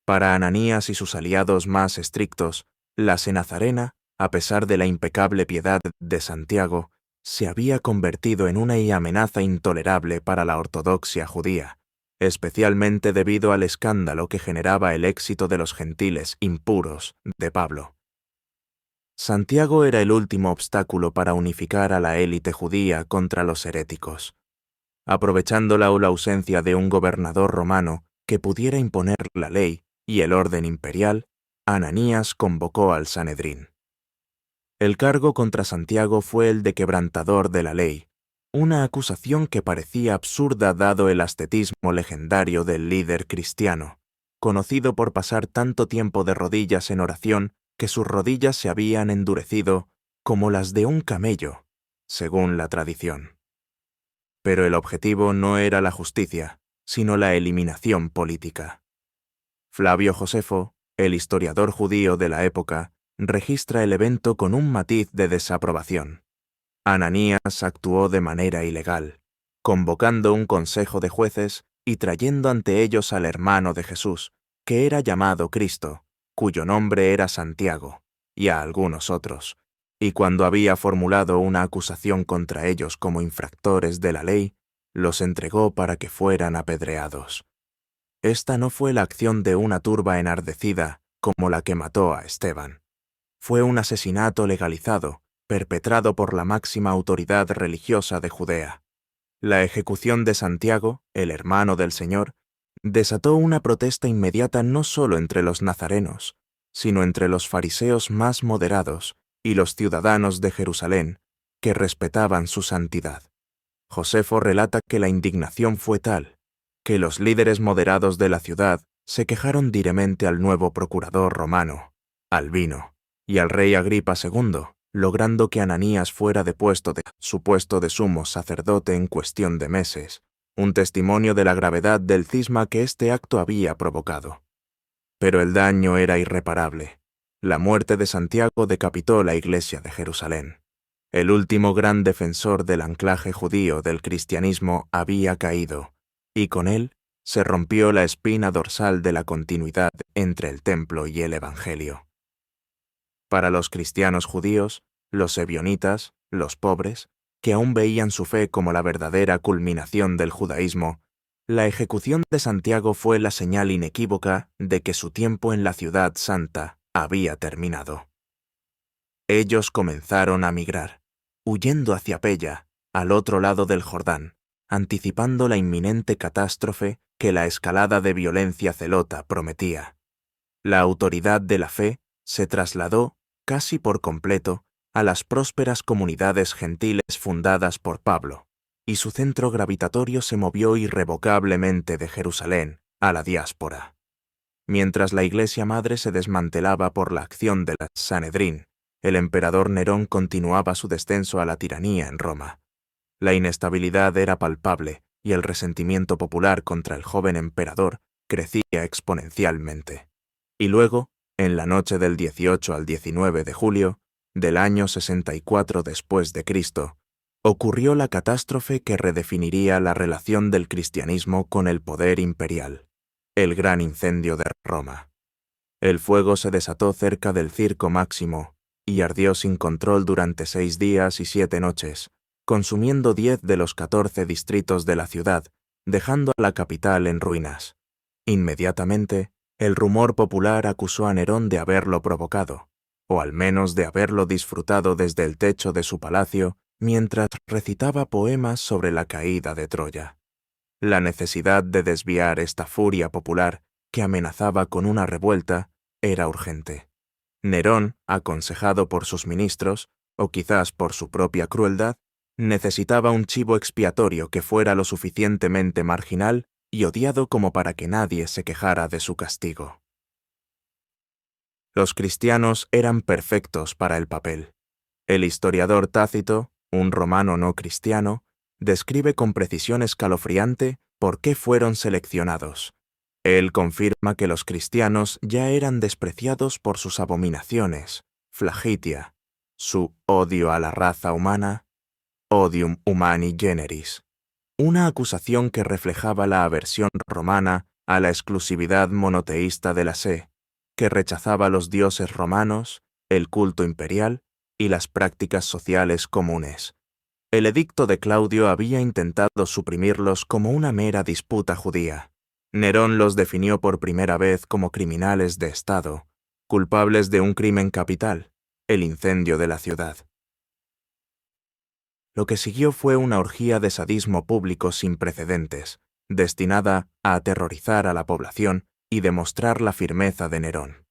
Para Ananías y sus aliados más estrictos, la cenazarena, a pesar de la impecable piedad de Santiago, se había convertido en una amenaza intolerable para la ortodoxia judía, especialmente debido al escándalo que generaba el éxito de los gentiles impuros de Pablo. Santiago era el último obstáculo para unificar a la élite judía contra los heréticos. Aprovechando la ausencia de un gobernador romano que pudiera imponer la ley y el orden imperial, Ananías convocó al Sanedrín. El cargo contra Santiago fue el de quebrantador de la ley, una acusación que parecía absurda dado el ascetismo legendario del líder cristiano, conocido por pasar tanto tiempo de rodillas en oración que sus rodillas se habían endurecido como las de un camello, según la tradición. Pero el objetivo no era la justicia, sino la eliminación política. Flavio Josefo, el historiador judío de la época, registra el evento con un matiz de desaprobación. Ananías actuó de manera ilegal, convocando un consejo de jueces y trayendo ante ellos al hermano de Jesús, que era llamado Cristo, cuyo nombre era Santiago, y a algunos otros, y cuando había formulado una acusación contra ellos como infractores de la ley, los entregó para que fueran apedreados. Esta no fue la acción de una turba enardecida como la que mató a Esteban. Fue un asesinato legalizado, perpetrado por la máxima autoridad religiosa de Judea. La ejecución de Santiago, el hermano del Señor, desató una protesta inmediata no solo entre los nazarenos, sino entre los fariseos más moderados y los ciudadanos de Jerusalén, que respetaban su santidad. Josefo relata que la indignación fue tal, que los líderes moderados de la ciudad se quejaron directamente al nuevo procurador romano, Albino, y al rey Agripa II, logrando que Ananías fuera depuesto de su puesto de sumo sacerdote en cuestión de meses, un testimonio de la gravedad del cisma que este acto había provocado. Pero el daño era irreparable. La muerte de Santiago decapitó la iglesia de Jerusalén. El último gran defensor del anclaje judío del cristianismo había caído, y con él se rompió la espina dorsal de la continuidad entre el templo y el evangelio. Para los cristianos judíos, los ebionitas, los pobres, que aún veían su fe como la verdadera culminación del judaísmo, la ejecución de Santiago fue la señal inequívoca de que su tiempo en la ciudad santa había terminado. Ellos comenzaron a migrar, huyendo hacia Pella, al otro lado del Jordán, anticipando la inminente catástrofe que la escalada de violencia zelota prometía. La autoridad de la fe se trasladó, casi por completo, a las prósperas comunidades gentiles fundadas por Pablo, y su centro gravitatorio se movió irrevocablemente de Jerusalén a la diáspora. Mientras la Iglesia Madre se desmantelaba por la acción del Sanedrín, el emperador Nerón continuaba su descenso a la tiranía en Roma. La inestabilidad era palpable y el resentimiento popular contra el joven emperador crecía exponencialmente. Y luego, en la noche del 18 al 19 de julio, del año 64 después de Cristo, ocurrió la catástrofe que redefiniría la relación del cristianismo con el poder imperial, el gran incendio de Roma. El fuego se desató cerca del Circo Máximo y ardió sin control durante 6 días y 7 noches, consumiendo 10 de los 14 distritos de la ciudad, dejando a la capital en ruinas. Inmediatamente, el rumor popular acusó a Nerón de haberlo provocado, o al menos de haberlo disfrutado desde el techo de su palacio mientras recitaba poemas sobre la caída de Troya. La necesidad de desviar esta furia popular, que amenazaba con una revuelta, era urgente. Nerón, aconsejado por sus ministros, o quizás por su propia crueldad, necesitaba un chivo expiatorio que fuera lo suficientemente marginal y odiado como para que nadie se quejara de su castigo. Los cristianos eran perfectos para el papel. El historiador Tácito, un romano no cristiano, describe con precisión escalofriante por qué fueron seleccionados. Él confirma que los cristianos ya eran despreciados por sus abominaciones, flagitia, su odio a la raza humana, odium humani generis, una acusación que reflejaba la aversión romana a la exclusividad monoteísta de la sé, que rechazaba los dioses romanos, el culto imperial y las prácticas sociales comunes. El edicto de Claudio había intentado suprimirlos como una mera disputa judía. Nerón los definió por primera vez como criminales de Estado, culpables de un crimen capital, el incendio de la ciudad. Lo que siguió fue una orgía de sadismo público sin precedentes, destinada a aterrorizar a la población y demostrar la firmeza de Nerón.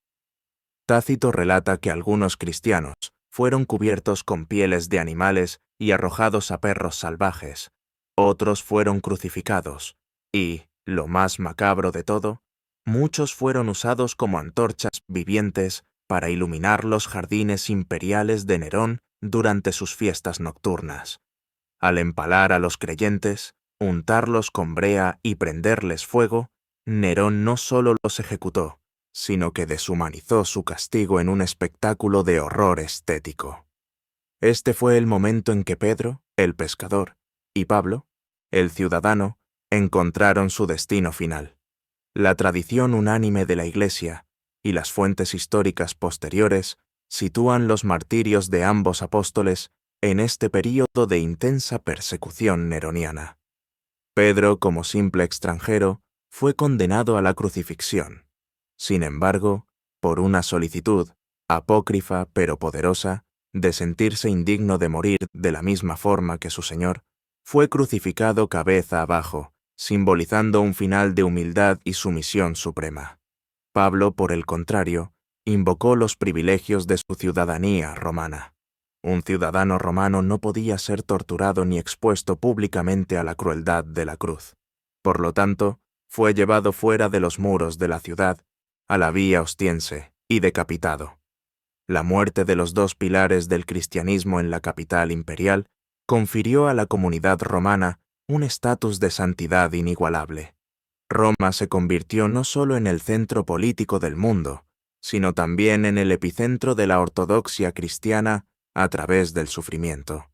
Tácito relata que algunos cristianos fueron cubiertos con pieles de animales y arrojados a perros salvajes, otros fueron crucificados, y, lo más macabro de todo, muchos fueron usados como antorchas vivientes para iluminar los jardines imperiales de Nerón durante sus fiestas nocturnas. Al empalar a los creyentes, untarlos con brea y prenderles fuego, Nerón no solo los ejecutó, sino que deshumanizó su castigo en un espectáculo de horror estético. Este fue el momento en que Pedro, el pescador, y Pablo, el ciudadano, encontraron su destino final. La tradición unánime de la Iglesia y las fuentes históricas posteriores sitúan los martirios de ambos apóstoles en este período de intensa persecución neroniana. Pedro, como simple extranjero, fue condenado a la crucifixión. Sin embargo, por una solicitud, apócrifa pero poderosa, de sentirse indigno de morir de la misma forma que su Señor, fue crucificado cabeza abajo, simbolizando un final de humildad y sumisión suprema. Pablo, por el contrario, invocó los privilegios de su ciudadanía romana. Un ciudadano romano no podía ser torturado ni expuesto públicamente a la crueldad de la cruz. Por lo tanto, fue llevado fuera de los muros de la ciudad, a la vía Ostiense, y decapitado. La muerte de los dos pilares del cristianismo en la capital imperial confirió a la comunidad romana un estatus de santidad inigualable. Roma se convirtió no solo en el centro político del mundo, sino también en el epicentro de la ortodoxia cristiana a través del sufrimiento.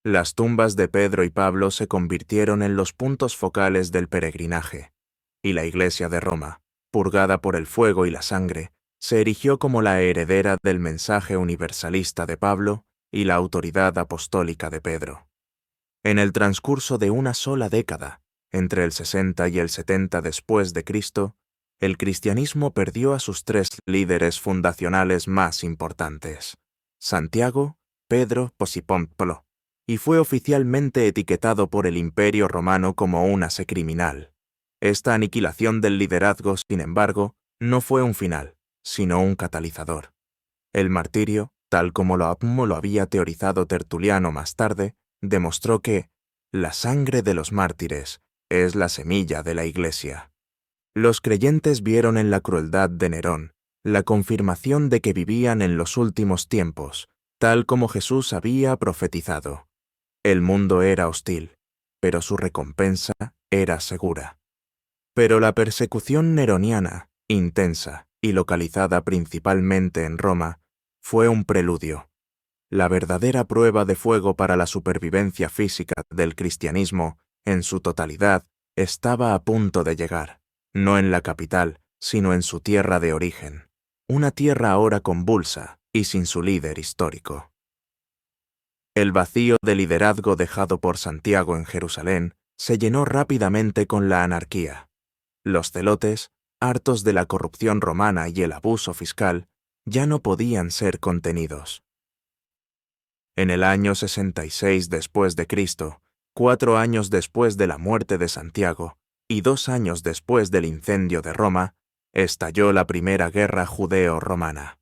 Las tumbas de Pedro y Pablo se convirtieron en los puntos focales del peregrinaje, y la Iglesia de Roma, purgada por el fuego y la sangre, se erigió como la heredera del mensaje universalista de Pablo y la autoridad apostólica de Pedro. En el transcurso de una sola década, entre el 60 y el 70 después de Cristo, el cristianismo perdió a sus tres líderes fundacionales más importantes, Santiago, Pedro y Pablo, y fue oficialmente etiquetado por el Imperio Romano como un ase criminal. Esta aniquilación del liderazgo, sin embargo, no fue un final, sino un catalizador. El martirio, tal como lo había teorizado Tertuliano más tarde, demostró que la sangre de los mártires es la semilla de la Iglesia. Los creyentes vieron en la crueldad de Nerón la confirmación de que vivían en los últimos tiempos, tal como Jesús había profetizado. El mundo era hostil, pero su recompensa era segura. Pero la persecución neroniana, intensa y localizada principalmente en Roma, fue un preludio. La verdadera prueba de fuego para la supervivencia física del cristianismo, en su totalidad, estaba a punto de llegar, no en la capital, sino en su tierra de origen, una tierra ahora convulsa y sin su líder histórico. El vacío de liderazgo dejado por Santiago en Jerusalén se llenó rápidamente con la anarquía. Los celotes, hartos de la corrupción romana y el abuso fiscal, ya no podían ser contenidos. En el año 66 después de Cristo, 4 años después de la muerte de Santiago y 2 años después del incendio de Roma, estalló la primera guerra judeo-romana.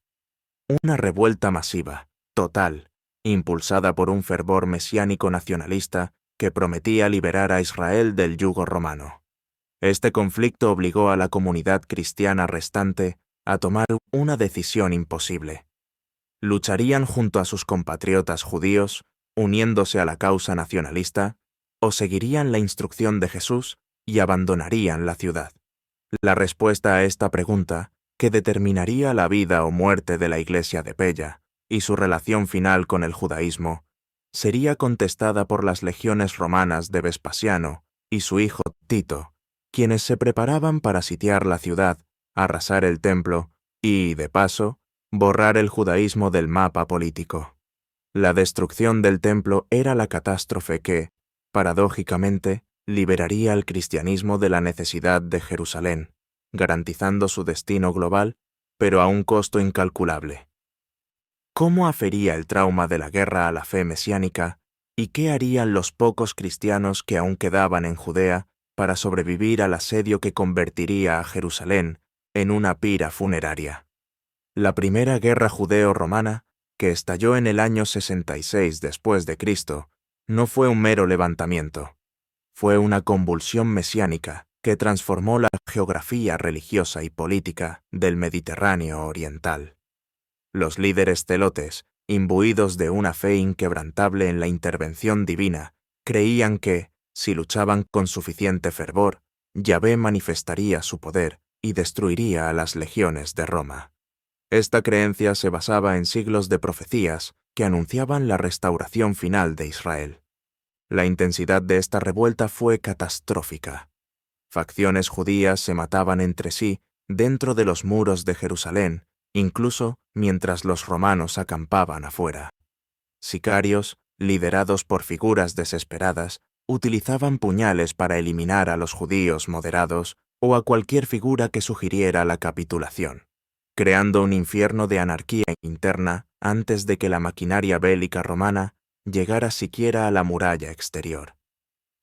Una revuelta masiva, total, impulsada por un fervor mesiánico nacionalista que prometía liberar a Israel del yugo romano. Este conflicto obligó a la comunidad cristiana restante a tomar una decisión imposible. ¿Lucharían junto a sus compatriotas judíos, uniéndose a la causa nacionalista, o seguirían la instrucción de Jesús y abandonarían la ciudad? La respuesta a esta pregunta, que determinaría la vida o muerte de la Iglesia de Pella y su relación final con el judaísmo, sería contestada por las legiones romanas de Vespasiano y su hijo Tito, quienes se preparaban para sitiar la ciudad, arrasar el templo y, de paso, borrar el judaísmo del mapa político. La destrucción del templo era la catástrofe que, paradójicamente, liberaría al cristianismo de la necesidad de Jerusalén, garantizando su destino global, pero a un costo incalculable. ¿Cómo afería el trauma de la guerra a la fe mesiánica y qué harían los pocos cristianos que aún quedaban en Judea para sobrevivir al asedio que convertiría a Jerusalén en una pira funeraria? La primera guerra judeo-romana, que estalló en el año 66 después de Cristo, no fue un mero levantamiento. Fue una convulsión mesiánica que transformó la geografía religiosa y política del Mediterráneo oriental. Los líderes celotes, imbuidos de una fe inquebrantable en la intervención divina, creían que, si luchaban con suficiente fervor, Yahvé manifestaría su poder y destruiría a las legiones de Roma. Esta creencia se basaba en siglos de profecías que anunciaban la restauración final de Israel. La intensidad de esta revuelta fue catastrófica. Facciones judías se mataban entre sí dentro de los muros de Jerusalén, incluso mientras los romanos acampaban afuera. Sicarios, liderados por figuras desesperadas, utilizaban puñales para eliminar a los judíos moderados o a cualquier figura que sugiriera la capitulación, creando un infierno de anarquía interna antes de que la maquinaria bélica romana llegara siquiera a la muralla exterior.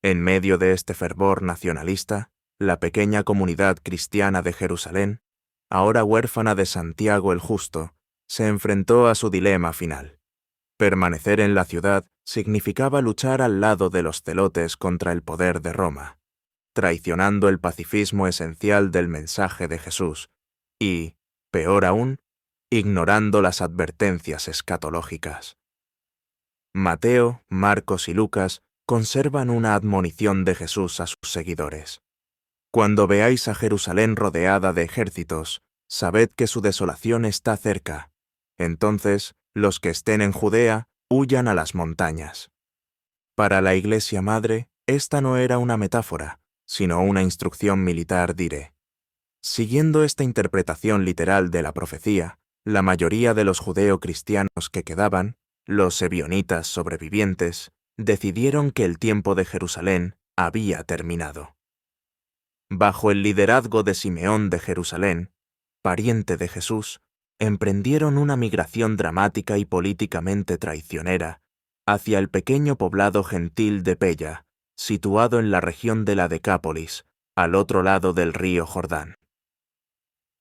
En medio de este fervor nacionalista, la pequeña comunidad cristiana de Jerusalén, ahora huérfana de Santiago el Justo, se enfrentó a su dilema final. Permanecer en la ciudad significaba luchar al lado de los celotes contra el poder de Roma, traicionando el pacifismo esencial del mensaje de Jesús y, peor aún, ignorando las advertencias escatológicas. Mateo, Marcos y Lucas conservan una admonición de Jesús a sus seguidores. Cuando veáis a Jerusalén rodeada de ejércitos, sabed que su desolación está cerca. Entonces, los que estén en Judea, huyan a las montañas. Para la Iglesia Madre, esta no era una metáfora, sino una instrucción militar dire. Siguiendo esta interpretación literal de la profecía, la mayoría de los judeo-cristianos que quedaban, los ebionitas sobrevivientes, decidieron que el tiempo de Jerusalén había terminado. Bajo el liderazgo de Simeón de Jerusalén, pariente de Jesús, emprendieron una migración dramática y políticamente traicionera hacia el pequeño poblado gentil de Pella, situado en la región de la Decápolis, al otro lado del río Jordán.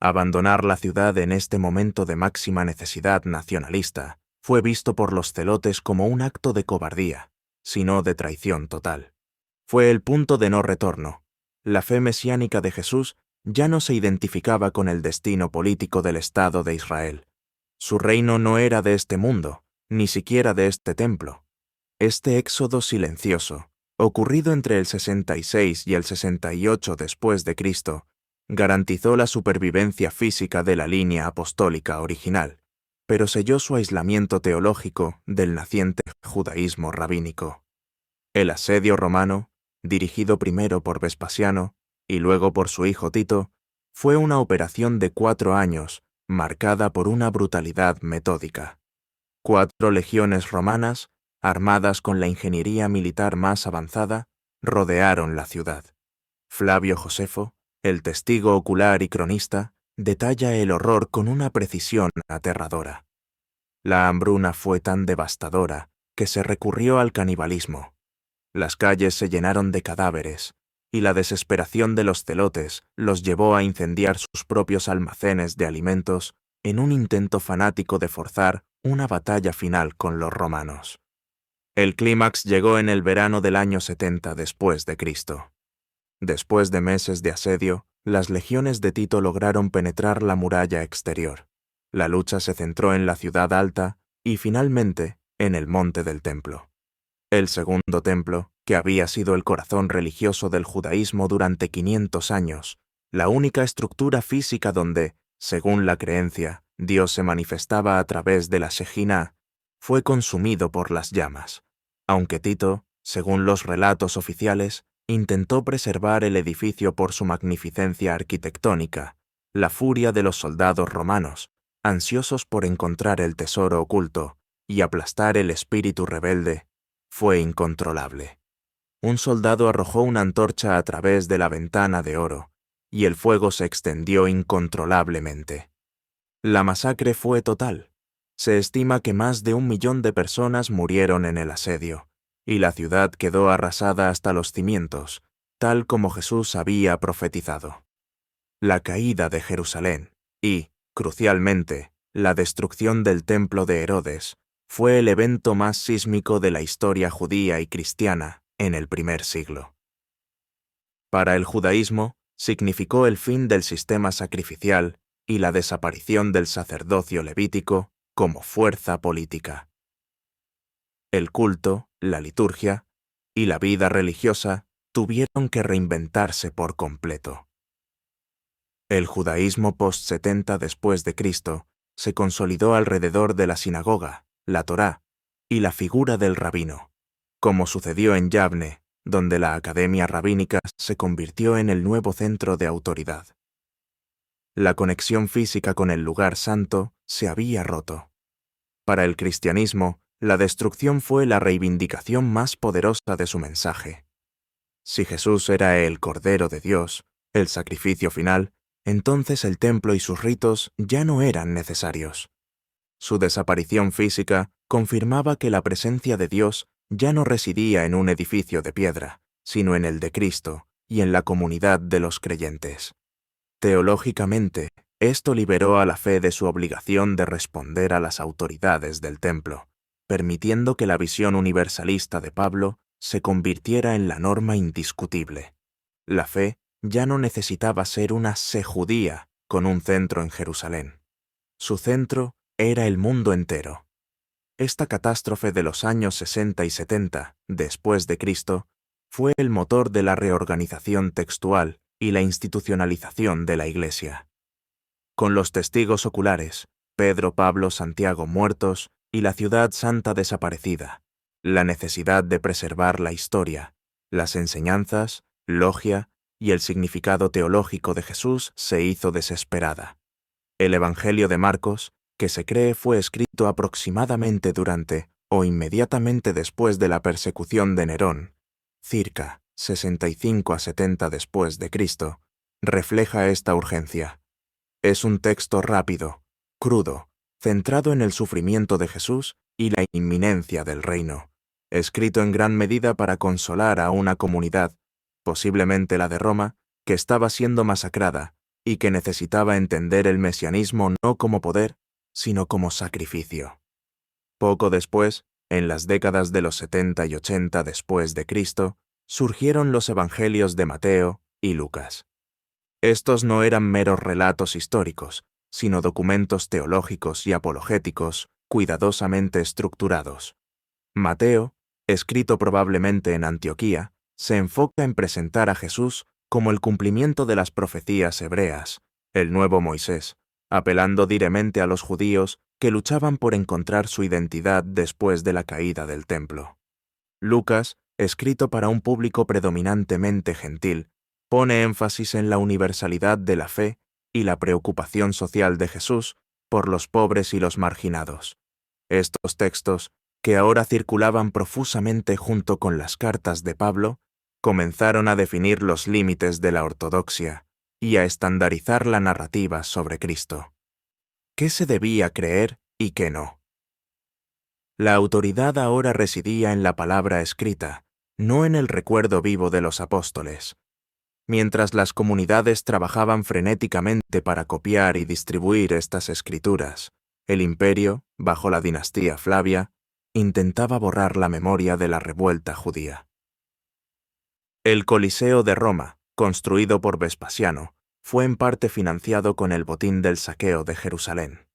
Abandonar la ciudad en este momento de máxima necesidad nacionalista fue visto por los celotes como un acto de cobardía, sino de traición total. Fue el punto de no retorno. La fe mesiánica de Jesús ya no se identificaba con el destino político del Estado de Israel. Su reino no era de este mundo, ni siquiera de este templo. Este éxodo silencioso, ocurrido entre el 66 y el 68 después de Cristo, garantizó la supervivencia física de la línea apostólica original, pero selló su aislamiento teológico del naciente judaísmo rabínico. El asedio romano, dirigido primero por Vespasiano y luego por su hijo Tito, fue una operación de 4 años, marcada por una brutalidad metódica. 4 legiones romanas, armadas con la ingeniería militar más avanzada, rodearon la ciudad. Flavio Josefo, el testigo ocular y cronista, detalla el horror con una precisión aterradora. La hambruna fue tan devastadora que se recurrió al canibalismo. Las calles se llenaron de cadáveres, y la desesperación de los celotes los llevó a incendiar sus propios almacenes de alimentos en un intento fanático de forzar una batalla final con los romanos. El clímax llegó en el verano del año 70 después de Cristo. Después de meses de asedio, las legiones de Tito lograron penetrar la muralla exterior. La lucha se centró en la ciudad alta y, finalmente, en el monte del templo. El segundo templo, que había sido el corazón religioso del judaísmo durante 500 años, la única estructura física donde, según la creencia, Dios se manifestaba a través de la Shejina, fue consumido por las llamas, aunque Tito, según los relatos oficiales, intentó preservar el edificio por su magnificencia arquitectónica. La furia de los soldados romanos, ansiosos por encontrar el tesoro oculto y aplastar el espíritu rebelde, fue incontrolable. Un soldado arrojó una antorcha a través de la ventana de oro, y el fuego se extendió incontrolablemente. La masacre fue total. Se estima que más de 1 millón de personas murieron en el asedio, y la ciudad quedó arrasada hasta los cimientos, tal como Jesús había profetizado. La caída de Jerusalén y, crucialmente, la destrucción del templo de Herodes fue el evento más sísmico de la historia judía y cristiana en el primer siglo. Para el judaísmo, significó el fin del sistema sacrificial y la desaparición del sacerdocio levítico como fuerza política. El culto, la liturgia y la vida religiosa tuvieron que reinventarse por completo. El judaísmo post-70 después de Cristo se consolidó alrededor de la sinagoga, la Torá y la figura del rabino, como sucedió en Yavne, donde la academia rabínica se convirtió en el nuevo centro de autoridad. La conexión física con el lugar santo se había roto. Para el cristianismo, la destrucción fue la reivindicación más poderosa de su mensaje. Si Jesús era el Cordero de Dios, el sacrificio final, entonces el templo y sus ritos ya no eran necesarios. Su desaparición física confirmaba que la presencia de Dios ya no residía en un edificio de piedra, sino en el de Cristo y en la comunidad de los creyentes. Teológicamente, esto liberó a la fe de su obligación de responder a las autoridades del templo, permitiendo que la visión universalista de Pablo se convirtiera en la norma indiscutible. La fe ya no necesitaba ser una sejudía con un centro en Jerusalén. Su centro era el mundo entero. Esta catástrofe de los años 60 y 70, después de Cristo, fue el motor de la reorganización textual y la institucionalización de la Iglesia. Con los testigos oculares, Pedro, Pablo, Santiago muertos y la ciudad santa desaparecida, la necesidad de preservar la historia, las enseñanzas, logia y el significado teológico de Jesús se hizo desesperada. El Evangelio de Marcos, que se cree fue escrito aproximadamente durante o inmediatamente después de la persecución de Nerón, circa 65 a 70 después de Cristo, refleja esta urgencia. Es un texto rápido, crudo, centrado en el sufrimiento de Jesús y la inminencia del reino, escrito en gran medida para consolar a una comunidad, posiblemente la de Roma, que estaba siendo masacrada y que necesitaba entender el mesianismo no como poder, sino como sacrificio. Poco después, en las décadas de los 70 y 80 después de Cristo, surgieron los evangelios de Mateo y Lucas. Estos no eran meros relatos históricos, sino documentos teológicos y apologéticos cuidadosamente estructurados. Mateo, escrito probablemente en Antioquía, se enfoca en presentar a Jesús como el cumplimiento de las profecías hebreas, el nuevo Moisés, apelando directamente a los judíos que luchaban por encontrar su identidad después de la caída del templo. Lucas, escrito para un público predominantemente gentil, pone énfasis en la universalidad de la fe y la preocupación social de Jesús por los pobres y los marginados. Estos textos, que ahora circulaban profusamente junto con las cartas de Pablo, comenzaron a definir los límites de la ortodoxia y a estandarizar la narrativa sobre Cristo. ¿Qué se debía creer y qué no? La autoridad ahora residía en la palabra escrita, no en el recuerdo vivo de los apóstoles. Mientras las comunidades trabajaban frenéticamente para copiar y distribuir estas escrituras, el imperio, bajo la dinastía Flavia, intentaba borrar la memoria de la revuelta judía. El Coliseo de Roma, construido por Vespasiano, fue en parte financiado con el botín del saqueo de Jerusalén.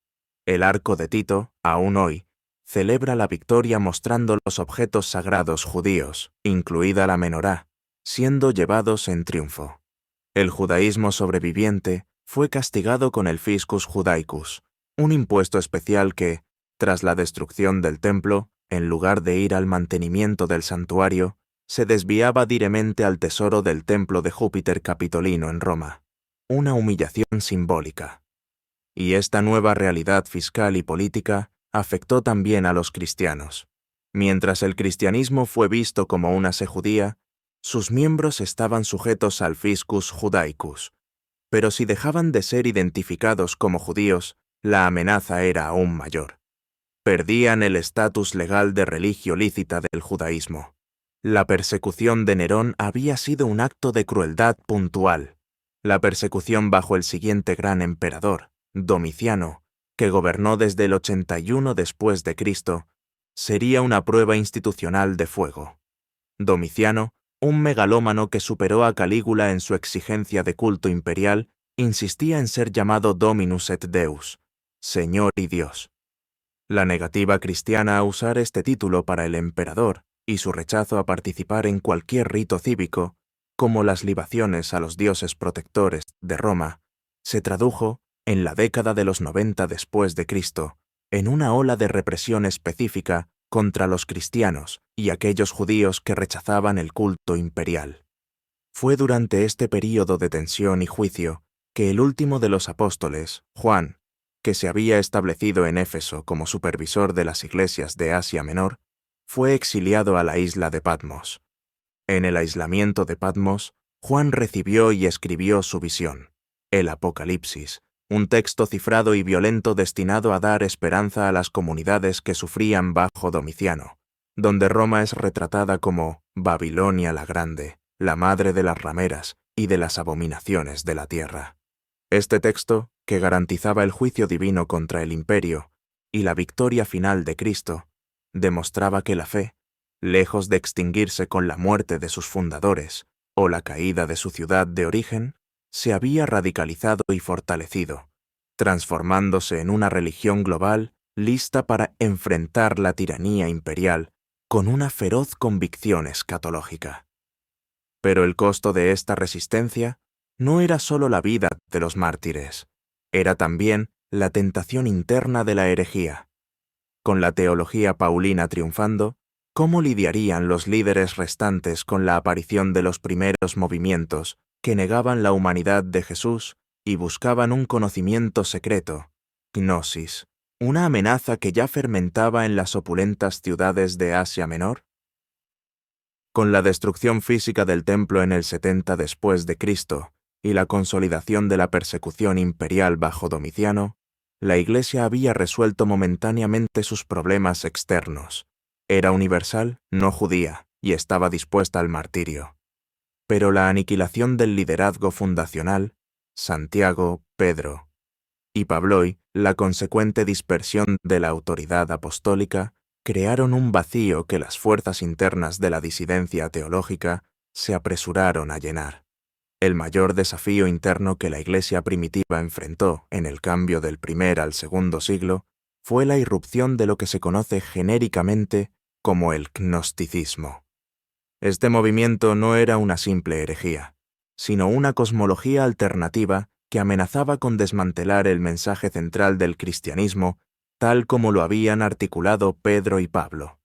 El Arco de Tito, aún hoy, celebra la victoria mostrando los objetos sagrados judíos, incluida la menorá, siendo llevados en triunfo. El judaísmo sobreviviente fue castigado con el Fiscus Judaicus, un impuesto especial que, tras la destrucción del templo, en lugar de ir al mantenimiento del santuario, se desviaba directamente al tesoro del templo de Júpiter Capitolino en Roma, una humillación simbólica. Y esta nueva realidad fiscal y política afectó también a los cristianos. Mientras el cristianismo fue visto como una sé judía, sus miembros estaban sujetos al fiscus judaicus. Pero si dejaban de ser identificados como judíos, la amenaza era aún mayor. Perdían el estatus legal de religio lícita del judaísmo. La persecución de Nerón había sido un acto de crueldad puntual. La persecución bajo el siguiente gran emperador, Domiciano, que gobernó desde el 81 después de Cristo, sería una prueba institucional de fuego. Domiciano, un megalómano que superó a Calígula en su exigencia de culto imperial, insistía en ser llamado Dominus et Deus, Señor y Dios. La negativa cristiana a usar este título para el emperador y su rechazo a participar en cualquier rito cívico, como las libaciones a los dioses protectores de Roma, se tradujo, en la década de los 90 después de Cristo, en una ola de represión específica contra los cristianos y aquellos judíos que rechazaban el culto imperial. Fue durante este período de tensión y juicio que el último de los apóstoles, Juan, que se había establecido en Éfeso como supervisor de las iglesias de Asia Menor, fue exiliado a la isla de Patmos. En el aislamiento de Patmos, Juan recibió y escribió su visión, el Apocalipsis, un texto cifrado y violento destinado a dar esperanza a las comunidades que sufrían bajo Domiciano, donde Roma es retratada como Babilonia la Grande, la madre de las rameras y de las abominaciones de la tierra. Este texto, que garantizaba el juicio divino contra el imperio y la victoria final de Cristo, demostraba que la fe, lejos de extinguirse con la muerte de sus fundadores o la caída de su ciudad de origen, se había radicalizado y fortalecido, transformándose en una religión global lista para enfrentar la tiranía imperial con una feroz convicción escatológica. Pero el costo de esta resistencia no era solo la vida de los mártires, era también la tentación interna de la herejía. Con la teología paulina triunfando, ¿cómo lidiarían los líderes restantes con la aparición de los primeros movimientos que negaban la humanidad de Jesús y buscaban un conocimiento secreto, gnosis, una amenaza que ya fermentaba en las opulentas ciudades de Asia Menor? Con la destrucción física del templo en el 70 después de Cristo y la consolidación de la persecución imperial bajo Domiciano, la Iglesia había resuelto momentáneamente sus problemas externos. Era universal, no judía, y estaba dispuesta al martirio. Pero la aniquilación del liderazgo fundacional, Santiago, Pedro y Pabloi, la consecuente dispersión de la autoridad apostólica, crearon un vacío que las fuerzas internas de la disidencia teológica se apresuraron a llenar. El mayor desafío interno que la Iglesia primitiva enfrentó en el cambio del primer al segundo siglo fue la irrupción de lo que se conoce genéricamente como el gnosticismo. Este movimiento no era una simple herejía, sino una cosmología alternativa que amenazaba con desmantelar el mensaje central del cristianismo tal como lo habían articulado Pedro y Pablo.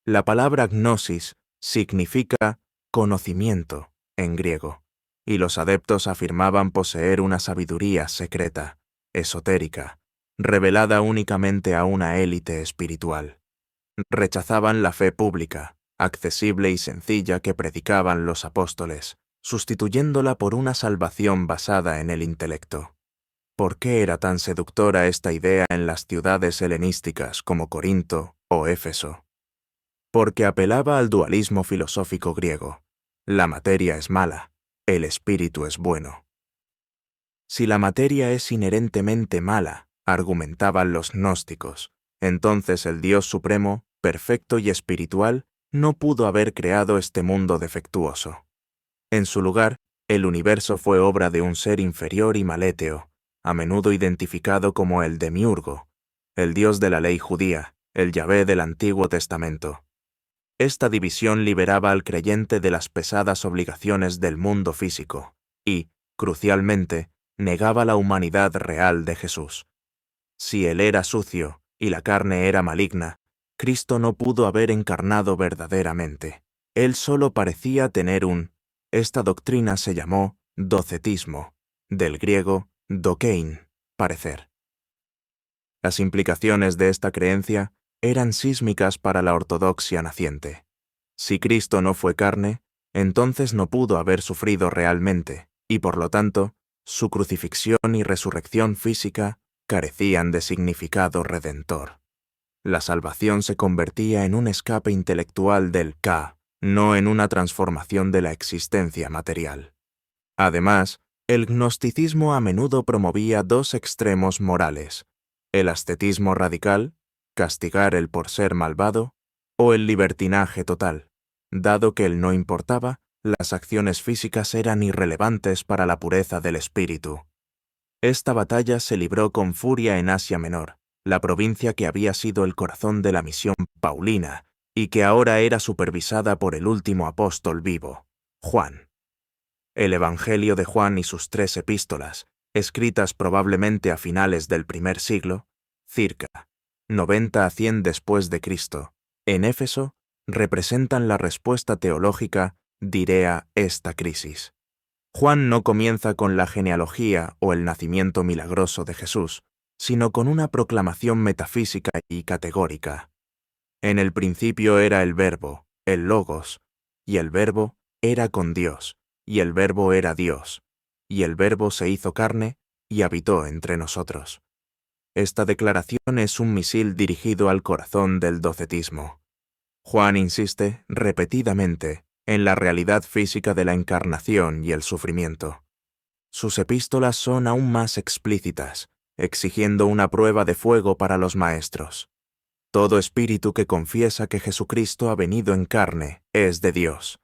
La palabra gnosis significa conocimiento en griego, y los adeptos afirmaban poseer una sabiduría secreta, esotérica, revelada únicamente a una élite espiritual. Rechazaban la fe pública, accesible y sencilla que predicaban los apóstoles, sustituyéndola por una salvación basada en el intelecto. ¿Por qué era tan seductora esta idea en las ciudades helenísticas como Corinto o Éfeso? Porque apelaba al dualismo filosófico griego. La materia es mala, el espíritu es bueno. Si la materia es inherentemente mala, argumentaban los gnósticos, entonces el Dios supremo, perfecto y espiritual, no pudo haber creado este mundo defectuoso. En su lugar, el universo fue obra de un ser inferior y maléteo, a menudo identificado como el Demiurgo, el dios de la ley judía, el Yahvé del Antiguo Testamento. Esta división liberaba al creyente de las pesadas obligaciones del mundo físico y, crucialmente, negaba la humanidad real de Jesús. Si él era sucio y la carne era maligna, Cristo no pudo haber encarnado verdaderamente. Él solo parecía tener Esta doctrina se llamó docetismo, del griego dokein, parecer. Las implicaciones de esta creencia eran sísmicas para la ortodoxia naciente. Si Cristo no fue carne, entonces no pudo haber sufrido realmente, y por lo tanto, su crucifixión y resurrección física carecían de significado redentor. La salvación se convertía en un escape intelectual del K, no en una transformación de la existencia material. Además, el gnosticismo a menudo promovía dos extremos morales: el ascetismo radical, castigar el por ser malvado, o el libertinaje total. Dado que él no importaba, las acciones físicas eran irrelevantes para la pureza del espíritu. Esta batalla se libró con furia en Asia Menor, la provincia que había sido el corazón de la misión paulina y que ahora era supervisada por el último apóstol vivo, Juan. El Evangelio de Juan y sus 3 epístolas, escritas probablemente a finales del primer siglo, circa 90 a 100 después de Cristo, en Éfeso, representan la respuesta teológica, a esta crisis. Juan no comienza con la genealogía o el nacimiento milagroso de Jesús, sino con una proclamación metafísica y categórica. En el principio era el Verbo, el Logos, y el Verbo era con Dios, y el Verbo era Dios, y el Verbo se hizo carne y habitó entre nosotros. Esta declaración es un misil dirigido al corazón del docetismo. Juan insiste repetidamente en la realidad física de la encarnación y el sufrimiento. Sus epístolas son aún más explícitas, exigiendo una prueba de fuego para los maestros. Todo espíritu que confiesa que Jesucristo ha venido en carne es de Dios.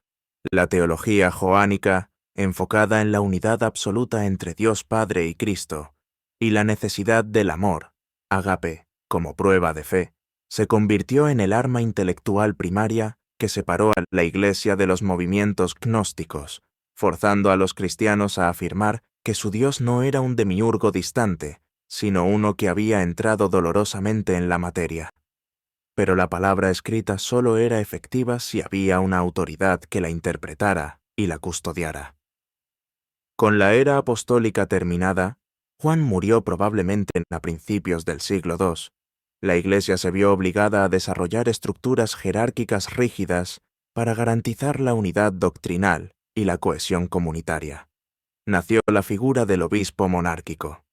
La teología joánica, enfocada en la unidad absoluta entre Dios Padre y Cristo, y la necesidad del amor, agape, como prueba de fe, se convirtió en el arma intelectual primaria que separó a la Iglesia de los movimientos gnósticos, forzando a los cristianos a afirmar que su Dios no era un demiurgo distante, sino uno que había entrado dolorosamente en la materia. Pero la palabra escrita solo era efectiva si había una autoridad que la interpretara y la custodiara. Con la era apostólica terminada, Juan murió probablemente a principios del siglo II. La Iglesia se vio obligada a desarrollar estructuras jerárquicas rígidas para garantizar la unidad doctrinal y la cohesión comunitaria. Nació la figura del obispo monárquico.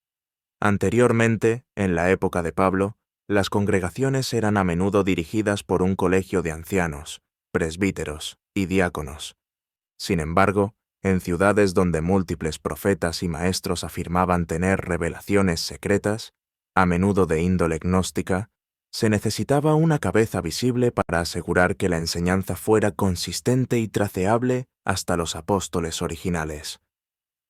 Anteriormente, en la época de Pablo, las congregaciones eran a menudo dirigidas por un colegio de ancianos, presbíteros y diáconos. Sin embargo, en ciudades donde múltiples profetas y maestros afirmaban tener revelaciones secretas, a menudo de índole gnóstica, se necesitaba una cabeza visible para asegurar que la enseñanza fuera consistente y traceable hasta los apóstoles originales.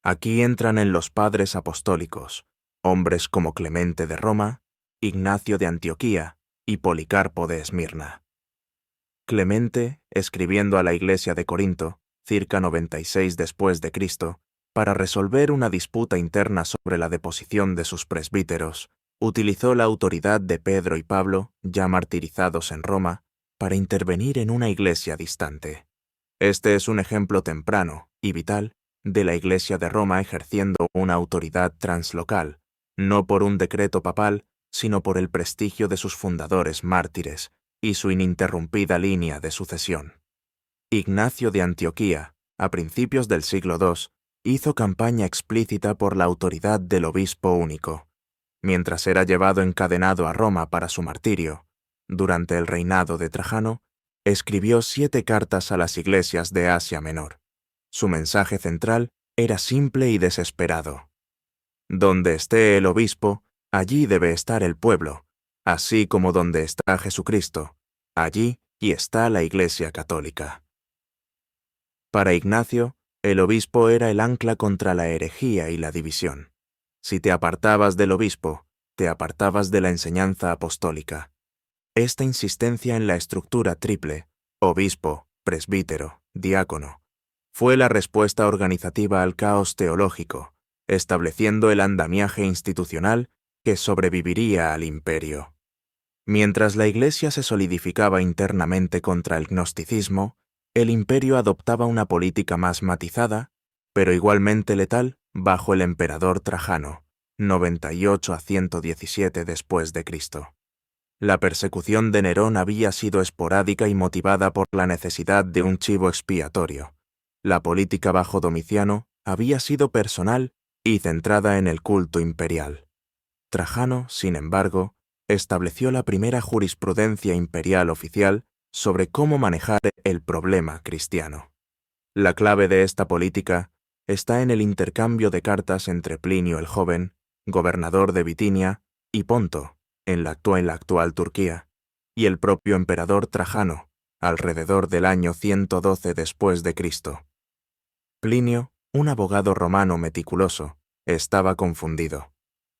Aquí entran en los padres apostólicos, hombres como Clemente de Roma, Ignacio de Antioquía y Policarpo de Esmirna. Clemente, escribiendo a la iglesia de Corinto, circa 96 después de Cristo, para resolver una disputa interna sobre la deposición de sus presbíteros, utilizó la autoridad de Pedro y Pablo, ya martirizados en Roma, para intervenir en una iglesia distante. Este es un ejemplo temprano y vital de la iglesia de Roma ejerciendo una autoridad translocal, no por un decreto papal, sino por el prestigio de sus fundadores mártires y su ininterrumpida línea de sucesión. Ignacio de Antioquía, a principios del siglo II, hizo campaña explícita por la autoridad del obispo único. Mientras era llevado encadenado a Roma para su martirio, durante el reinado de Trajano, escribió 7 cartas a las iglesias de Asia Menor. Su mensaje central era simple y desesperado. Donde esté el obispo, allí debe estar el pueblo, así como donde está Jesucristo, allí y está la Iglesia Católica. Para Ignacio, el obispo era el ancla contra la herejía y la división. Si te apartabas del obispo, te apartabas de la enseñanza apostólica. Esta insistencia en la estructura triple, obispo, presbítero, diácono, fue la respuesta organizativa al caos teológico, estableciendo el andamiaje institucional que sobreviviría al imperio. Mientras la Iglesia se solidificaba internamente contra el gnosticismo, el imperio adoptaba una política más matizada, pero igualmente letal, bajo el emperador Trajano, 98 a 117 después de Cristo. La persecución de Nerón había sido esporádica y motivada por la necesidad de un chivo expiatorio. La política bajo Domiciano había sido personal y centrada en el culto imperial. Trajano, sin embargo, estableció la primera jurisprudencia imperial oficial sobre cómo manejar el problema cristiano. La clave de esta política está en el intercambio de cartas entre Plinio el Joven, gobernador de Bitinia, y Ponto, en la actual Turquía, y el propio emperador Trajano, alrededor del año 112 después de Cristo. Plinio, un abogado romano meticuloso, estaba confundido.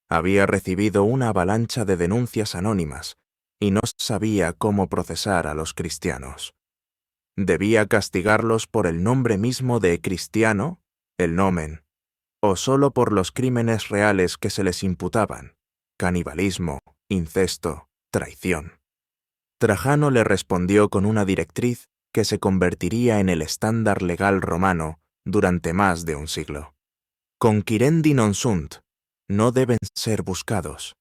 Había recibido una avalancha de denuncias anónimas y no sabía cómo procesar a los cristianos. ¿Debía castigarlos por el nombre mismo de cristiano, el nomen, o solo por los crímenes reales que se les imputaban, canibalismo, incesto, traición? Trajano le respondió con una directriz que se convertiría en el estándar legal romano durante más de un siglo. Conquirendi non sunt, no deben ser buscados.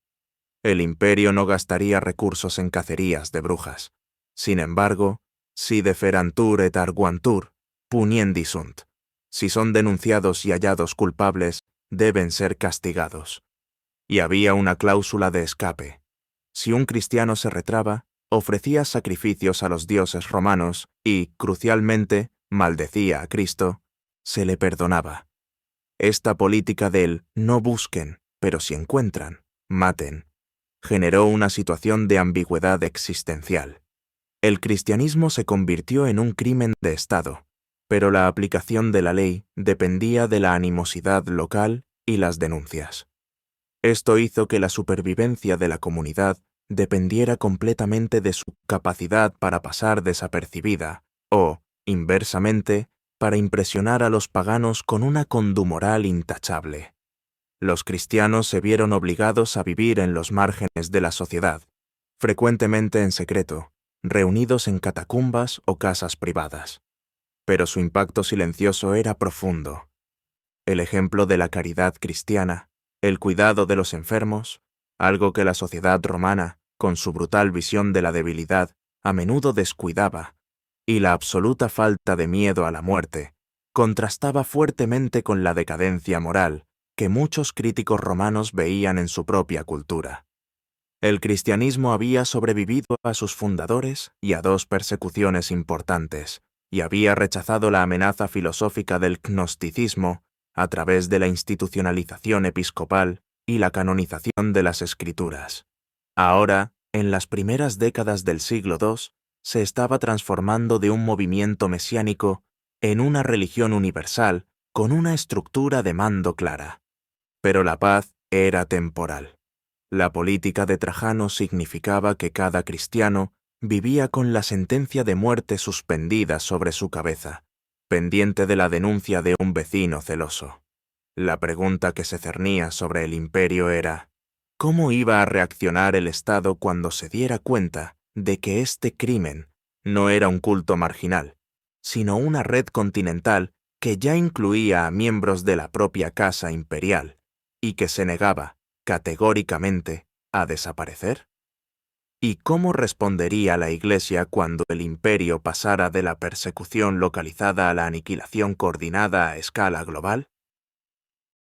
El imperio no gastaría recursos en cacerías de brujas. Sin embargo, si deferantur et arguantur, puniendi sunt. Si son denunciados y hallados culpables, deben ser castigados. Y había una cláusula de escape. Si un cristiano se retraba, ofrecía sacrificios a los dioses romanos y, crucialmente, maldecía a Cristo, se le perdonaba. Esta política del no busquen, pero si encuentran, maten, generó una situación de ambigüedad existencial. El cristianismo se convirtió en un crimen de Estado, pero la aplicación de la ley dependía de la animosidad local y las denuncias. Esto hizo que la supervivencia de la comunidad dependiera completamente de su capacidad para pasar desapercibida o, inversamente, para impresionar a los paganos con una condumoral intachable. Los cristianos se vieron obligados a vivir en los márgenes de la sociedad, frecuentemente en secreto, reunidos en catacumbas o casas privadas. Pero su impacto silencioso era profundo. El ejemplo de la caridad cristiana, el cuidado de los enfermos, algo que la sociedad romana, con su brutal visión de la debilidad, a menudo descuidaba, y la absoluta falta de miedo a la muerte, contrastaba fuertemente con la decadencia moral que muchos críticos romanos veían en su propia cultura. El cristianismo había sobrevivido a sus fundadores y a dos persecuciones importantes, y había rechazado la amenaza filosófica del gnosticismo a través de la institucionalización episcopal y la canonización de las Escrituras. Ahora, en las primeras décadas del siglo II, se estaba transformando de un movimiento mesiánico en una religión universal con una estructura de mando clara. Pero la paz era temporal. La política de Trajano significaba que cada cristiano vivía con la sentencia de muerte suspendida sobre su cabeza, pendiente de la denuncia de un vecino celoso. La pregunta que se cernía sobre el imperio era: ¿cómo iba a reaccionar el Estado cuando se diera cuenta de que este crimen no era un culto marginal, sino una red continental que ya incluía a miembros de la propia casa imperial y que se negaba, categóricamente, a desaparecer? ¿Y cómo respondería la Iglesia cuando el imperio pasara de la persecución localizada a la aniquilación coordinada a escala global?